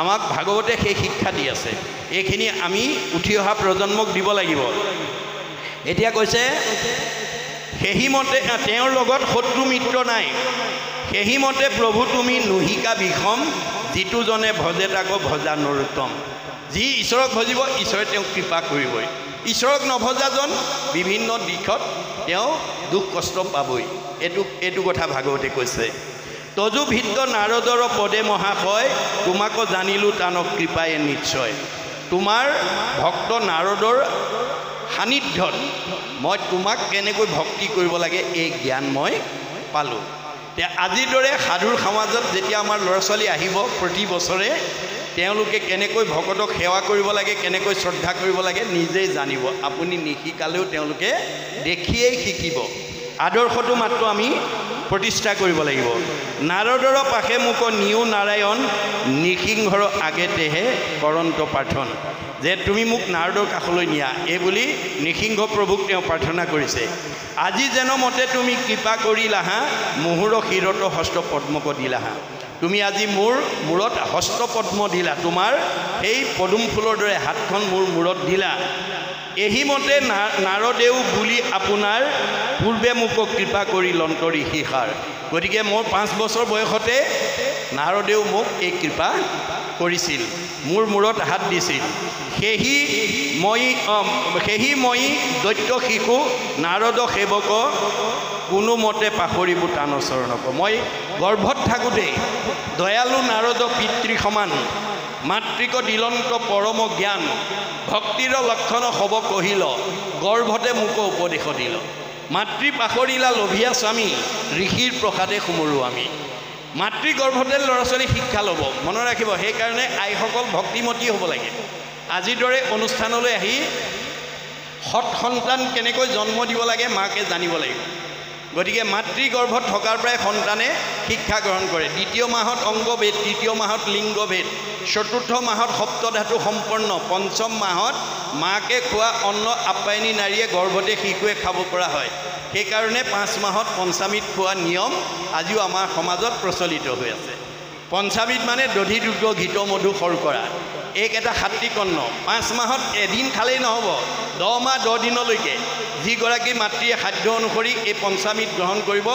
আমাক ভাগৱতে সেই শিক্ষা দি আছে। এইখিনি আমি উঠি অহা প্ৰজন্মক দিব লাগিব। এতিয়া কৈছে সেইমতে তেওঁৰ লগত শত্ৰু মিত্ৰ নাই, সেইমতে প্ৰভু তুমি নুহিকা বিষম, যিটো জনে ভজে তাকো ভজা নৰোত্তম। যি ঈশ্বৰক ভজিব ঈশ্বৰে তেওঁক কৃপা কৰিবই, ঈশ্বৰক নভজাজন বিভিন্ন দিশত তেওঁ দুখ কষ্ট পাবই। এইটো কথা ভাগৱতে কৈছে। তজু ভিত্ত নাৰদৰ পদে মহাশয়, তোমাকো জানিলোঁ তানক কৃপায়ে নিশ্চয়। তোমাৰ ভক্ত নাৰদৰ সান্নিধ্যত মই তোমাক কেনেকৈ ভক্তি কৰিব লাগে এই জ্ঞান মই পালোঁ। এতিয়া আজিৰ দৰে সাধুৰ সমাজত যেতিয়া আমাৰ ল'ৰা ছোৱালী আহিব প্ৰতি বছৰে, তেওঁলোকে কেনেকৈ ভকতক সেৱা কৰিব লাগে, কেনেকৈ শ্ৰদ্ধা কৰিব লাগে নিজেই জানিব। আপুনি নিশিকালেও তেওঁলোকে দেখিয়েই শিকিব। আদৰ্শটো মাত্ৰ আমি প্ৰতিষ্ঠা কৰিব লাগিব। নাৰদৰ পাশে মোক নিও নাৰায়ণ, নৃসিংহৰ আগেতেহে কৰন্ত প্ৰাৰ্থন। যে তুমি মোক নাৰদৰ কাষলৈ নিয়া, এই বুলি নৃসিংহ প্ৰভুক তেওঁ প্ৰাৰ্থনা কৰিছে। আজি যেন মতে তুমি কৃপা কৰিলাহা, মুহুৰ শিৰত হস্ত পদ্মক দিলাহা। তুমি আজি মোৰ মূৰত হস্তপদ্ম দিলা, তোমাৰ সেই পদুম ফুলৰ দৰে হাতখন মোৰ মূৰত দিলা। এহিমতে নাৰদেও বুলি আপোনাৰ পূৰ্বে মোক কৃপা কৰি লন্তৰি শিষাৰ। গতিকে মোৰ 5 বছৰ বয়সতে নাৰদেও মোক এই কৃপা কৰিছিল, মোৰ মূৰত হাত দিছিল। সেহি মই দৈত্য শিশু নাৰদ সেৱক, কোনোমতে পাহৰিব টান চৰণক। মই গৰ্ভত থাকোঁতেই দয়ালু নাৰদ পিতৃ সমান, মাতৃক দিলন্ত পৰম জ্ঞান, ভক্তিৰ লক্ষণ হ'ব কহিল, গৰ্ভতে মোক উপদেশ দিল। মাতৃ পাহৰিলা লোভিয়া স্বামী, ঋষিৰ প্ৰসাদে সুমৰো আমি। মাতৃ গৰ্ভতে ল'ৰা ছোৱালী শিক্ষা ল'ব, মনত ৰাখিব। সেইকাৰণে আইসকল ভক্তিমতী হ'ব লাগে। আজিৰ দৰে অনুষ্ঠানলৈ আহি সৎ সন্তান কেনেকৈ জন্ম দিব লাগে মাকে জানিব লাগিব। গতিকে মাতৃ গৰ্ভত থকাৰ পৰাই সন্তানে শিক্ষা গ্ৰহণ কৰে। 2য় মাহত অংগভেদ, 3য় মাহত লিংগভেদ, 4ৰ্থ মাহত সপ্তধাতু সম্পন্ন, 5ম মাহত মাকে খোৱা অন্ন আপ্যায়নী নাৰীয়ে গৰ্ভতে শিশুৱে খাব পৰা হয়। সেইকাৰণে 5 মাহত পঞ্চামৃত খোৱা নিয়ম আজিও আমাৰ সমাজত প্ৰচলিত হৈ আছে। পঞ্চামৃত মানে দধি দুগ্ধ ঘৃত মধু শৰ্কৰা, এইকেইটা সাত্বিক অন্ন। 5 মাহত এদিন খালেই নহ'ব, 10 মাহ 10 দিনলৈকে যিগৰাকী মাতৃয়ে সাধ্য অনুসৰি এই পঞ্চামৃত গ্ৰহণ কৰিব,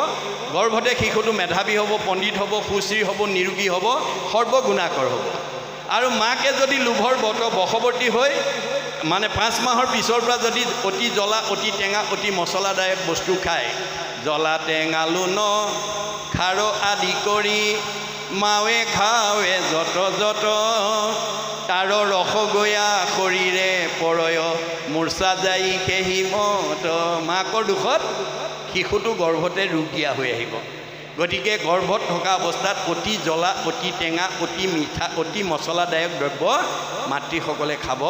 গৰ্ভতে শিশুটো মেধাৱী হ'ব, পণ্ডিত হ'ব, সুশ্ৰী হ'ব, নিৰোগী হ'ব, সৰ্বগুণাকৰ হ'ব। আৰু মাকে যদি লোভৰ বশৱৰ্তী হৈ মানে 5 মাহৰ পিছৰ পৰা যদি অতি জ্বলা, অতি টেঙা, অতি মছলাদায়ক বস্তু খায়, জ্বলা টেঙা লোণ খাৰ আদি কৰি মাৱে খাৱে যত যত, তাৰ ৰসগয়া শৰীৰে পৰয়, মূৰ্ছা যাই সেহি মত। মাকৰ দুখত শিশুটো গৰ্ভতে ৰোগীয়া হৈ আহিব। গতিকে গৰ্ভত থকা অৱস্থাত অতি জ্বলা, অতি টেঙা, অতি মিঠা, অতি মছলাদায়ক দ্ৰব্য মাতৃসকলে খাব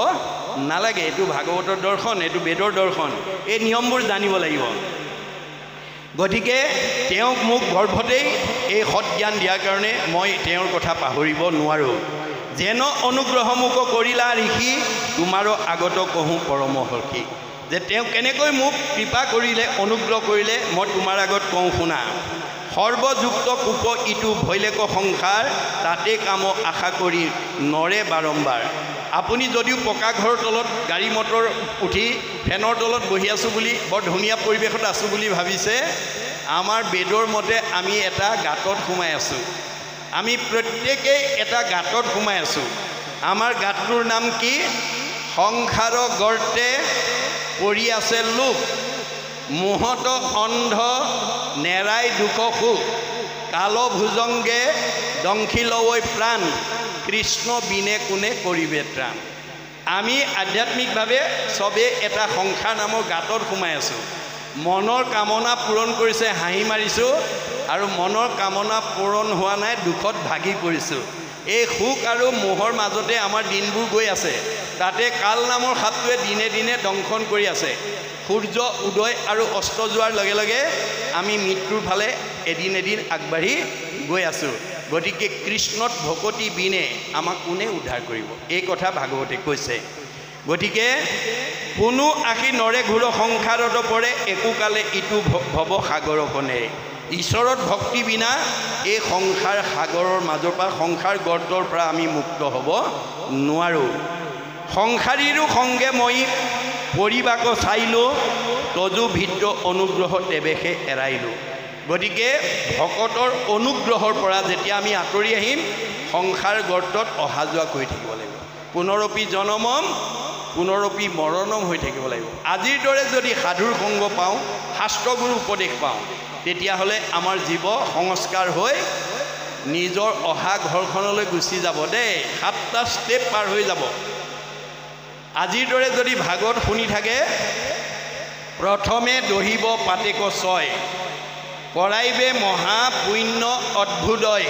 নালাগে। এইটো ভাগৱতৰ দৰ্শন, এইটো বেদৰ দৰ্শন। এই নিয়মবোৰ জানিব লাগিব। গতিকে তেওঁক মোক গৰ্ভতেই এই সৎ জ্ঞান দিয়াৰ কাৰণে মই তেওঁৰ কথা পাহৰিব নোৱাৰোঁ। যেন অনুগ্ৰহ মোক কৰিলা ঋষি তোমাৰো আগত কহোঁ পৰমহৰ্ষি। যে তেওঁ কেনেকৈ মোক কৃপা কৰিলে, অনুগ্ৰহ কৰিলে মই তোমাৰ আগত কওঁ শুনা। সৰ্বযুক্ত কোপ ইটো ভৈলেক সংসাৰ তাতে কাম আশা কৰি নৰে বাৰম্বাৰ। আপুনি যদিও পকা ঘৰৰ তলত গাড়ী মটৰ উঠি ফেনৰ তলত বহি আছোঁ বুলি বৰ ধুনীয়া পৰিৱেশত আছোঁ বুলি ভাবিছে, আমাৰ বেদৰ মতে আমি এটা গাঁতত সোমাই আছোঁ। আমি প্ৰত্যেকেই এটা গাঁতত সোমাই আছোঁ। আমাৰ গাঁতটোৰ নাম কি? সংসাৰ গৰ্তে পৰি আছে লোক, মোহত অন্ধ নেৰাই দুখ সুখ, কাল ভুজংগে দংশী লৱৈ প্ৰাণ, কৃষ্ণ বিনে কোনে কৰিবে ত্ৰাণ। আমি আধ্যাত্মিকভাৱে চবেই এটা সংসাৰ নামৰ গাঁতত সোমাই আছোঁ। মনৰ কামনা পূৰণ কৰিছে, হাঁহি মাৰিছোঁ, আৰু মনৰ কামনা পূৰণ হোৱা নাই, দুখত ভাগি পৰিছোঁ। এই সুখ আৰু মোহৰ মাজতে আমাৰ দিনবোৰ গৈ আছে। তাতে কাল নামৰ সাপটোৱে দিনে দিনে দংশন কৰি আছে। সূৰ্য উদয় আৰু অস্ত যোৱাৰ লগে লগে আমি মৃত্যুৰ ফালে এদিন এদিন আগবাঢ়ি গৈ আছোঁ। গতিকে কৃষ্ণত ভকতি বিনে আমাক কোনে উদ্ধাৰ কৰিব, এই কথা ভাগৱতে কৈছে। গতিকে কোনো আশী নৰে ঘূৰ সংসাৰত পৰে, একোকালে ইটো ভৱ সাগৰ কণে। ঈশ্বৰত ভক্তি বিনা এই সংসাৰ সাগৰৰ মাজৰ পৰা, সংসাৰ গৰ্তৰ পৰা আমি মুক্ত হ'ব নোৱাৰোঁ। সংসাৰীৰো সংগে মই পৰিবাক চাইলোঁ, তজু ভিত্ৰ অনুগ্ৰহ তেৱেশে এৰাইলোঁ। গতিকে ভকতৰ অনুগ্ৰহৰ পৰা যেতিয়া আমি আঁতৰি আহিম, সংসাৰ গৰ্তত অহা যোৱা কৰি থাকিব লাগিব। পুনৰপি জনমম পুনৰপি মৰণম হৈ থাকিব লাগিব। আজিৰ দৰে যদি সাধুৰ সংগ পাওঁ, শাস্ত্ৰগুৰু উপদেশ পাওঁ, তেতিয়াহ'লে আমাৰ জীৱ সংস্কাৰ হৈ নিজৰ অহা ঘৰখনলৈ গুচি যাব দেই। 7টা ষ্টেপ পাৰ হৈ যাব। আজিৰ দৰে যদি ভাগৱত শুনি থাকে, প্ৰথমে দহিব পাতেক ছয়, কৰাইবে মহা পুণ্য অদ্ভুদয়,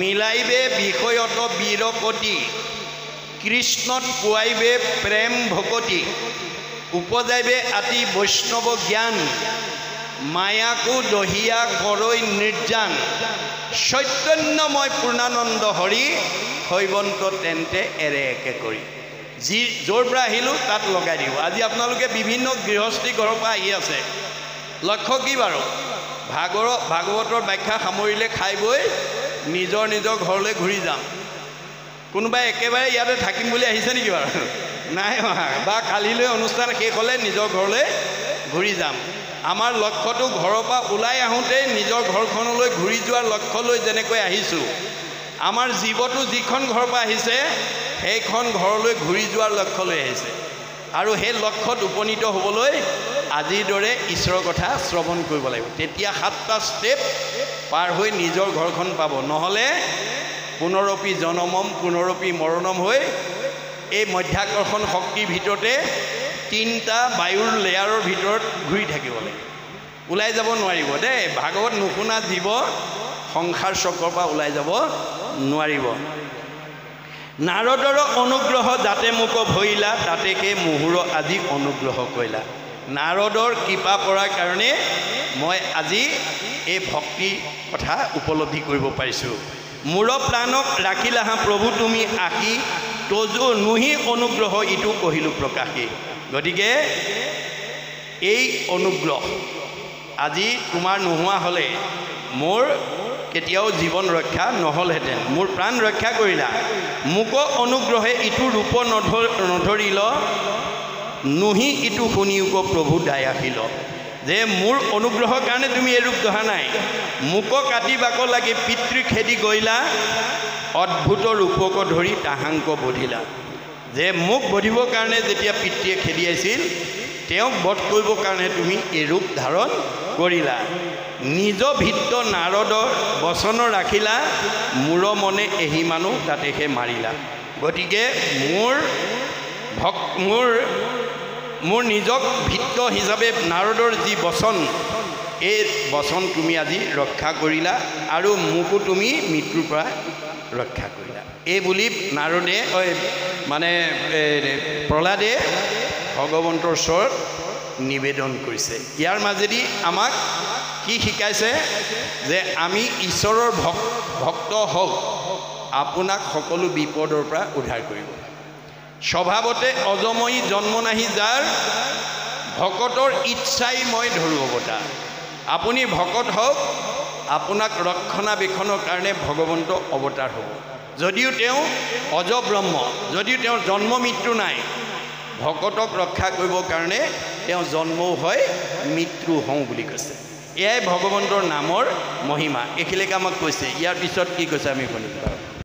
মিলাইবে বিষয়ত বীৰকতি, কৃষ্ণত পুৱাইবে প্ৰেম ভকতি, উপজাইবে আতি বৈষ্ণৱ জ্ঞান, মায়াকো দহিয়া কৰৈ নিৰ্জান, চৈতন্যময় পূৰ্ণানন্দ হৰি, শৈৱন্ত তেন্তে এৰে একে কৰি। যি য'ৰ পৰা আহিলোঁ তাত লগাই দিওঁ। আজি আপোনালোকে বিভিন্ন গৃহস্থী ঘৰৰ পৰা আহি আছে। লক্ষ্য কি বাৰু? ভাগৱতৰ ব্যাখ্যা সামৰিলে খাই বৈ নিজৰ নিজৰ ঘৰলৈ ঘূৰি যাম। কোনোবাই একেবাৰে ইয়াতে থাকিম বুলি আহিছে নেকি বাৰু? নাই অহা। বা কালিলৈ অনুষ্ঠান শেষ হ'লে নিজৰ ঘৰলৈ ঘূৰি যাম। আমাৰ লক্ষ্যটো ঘৰৰ পৰা ওলাই আহোঁতেই নিজৰ ঘৰখনলৈ ঘূৰি যোৱাৰ লক্ষ্য লৈ যেনেকৈ আহিছোঁ, আমাৰ জীৱটো যিখন ঘৰৰ পৰা আহিছে সেইখন ঘৰলৈ ঘূৰি যোৱাৰ লক্ষ্য লৈ আহিছে। আৰু সেই লক্ষ্যত উপনীত হ'বলৈ আজিৰ দৰে ঈশ্বৰৰ কথা শ্ৰৱণ কৰিব লাগিব। তেতিয়া 7টা ষ্টেপ পাৰ হৈ নিজৰ ঘৰখন পাব। নহ'লে পুনৰপি জনমম পুনৰপি মৰণম হৈ এই মধ্যাকৰ্ষণ শক্তিৰ ভিতৰতে 3টা বায়ুৰ লেয়াৰৰ ভিতৰত ঘূৰি থাকিব লাগিব। ওলাই যাব নোৱাৰিব দেই। ভাগৱত নুশুনা জীৱ সংসাৰ চক্ৰৰ পৰা ওলাই যাব নোৱাৰিব। নাৰদৰ অনুগ্ৰহ যাতে মোক ভৈলা, তাতেকে মোহোৰ আজি অনুগ্ৰহ কৰিলা। নাৰদৰ কৃপা পৰাৰ কাৰণে মই আজি এই ভক্তি কথা উপলব্ধি কৰিব পাৰিছোঁ। মোৰ প্ৰাণক ৰাখিলা হা প্ৰভু তুমি আশী, তজু নুহি অনুগ্ৰহ ইটো কহিলোঁ প্ৰকাশী। গতিকে এই অনুগ্ৰহ আজি তোমাৰ নোহোৱা হ'লে মোৰ কেতিয়াও জীৱন ৰক্ষা নহ'লহেঁতেন। মোৰ প্ৰাণ ৰক্ষা কৰিলা। মোক অনুগ্ৰহে ইটো ৰূপ নধৰিল, নুহি ইটো শুনিও প্ৰভু দায়াশীল। যে মোৰ অনুগ্ৰহৰ কাৰণে তুমি এই ৰূপ ধৰা নাই, মোক কাটিবাক লাগি পিতৃ খেদি গৈলা, অদ্ভুত ৰূপক ধৰি তাহাংক বধিলা। যে মোক বধিবৰ কাৰণে যেতিয়া পিতৃয়ে খেদিয়াইছিল, তেওঁক বধ কৰিবৰ কাৰণে তুমি এই ৰূপ ধাৰণ কৰিলা। নিজ ভিত্ত নাৰদৰ বচন ৰাখিলা, মোৰ মনে এহি মানুহ তাতেহে মাৰিলা। গতিকে মোৰ নিজক ভিত্ত হিচাপে নাৰদৰ যি বচন, এই বচন তুমি আজি ৰক্ষা কৰিলা আৰু মোকো তুমি মৃত্যুৰ পৰা ৰক্ষা কৰিলা। এই বুলি নাৰদে প্ৰহ্লাদে ভগৱন্তৰ ওচৰত নিবেদন কৰিছে। ইয়াৰ মাজেদি আমাক কি শিকাইছে? যে আমি ঈশ্বৰৰ ভক্ত হওক আপোনাক সকলো বিপদৰ পৰা উদ্ধাৰ কৰিব। স্বভাৱতে অজময়ী জন্ম নাহি যাৰ, ভকতৰ ইচ্ছাই মই ধৰো অৱতাৰ। আপুনি ভকত হওক, আপোনাক ৰক্ষণাবেক্ষণৰ কাৰণে ভগৱন্ত অৱতাৰ হ'ব। যদিও তেওঁ অজব্ৰহ্ম, যদিও তেওঁৰ জন্ম মৃত্যু নাই, ভকতক ৰক্ষা কৰিবৰ কাৰণে তেওঁ জন্মও হয় মৃত্যু হওঁ বুলি কৈছে। এয়াই ভগৱন্তৰ নামৰ মহিমা। এইখিনিকে আমাক কৈছে। ইয়াৰ পিছত কি কৈছে আমি শুনিম।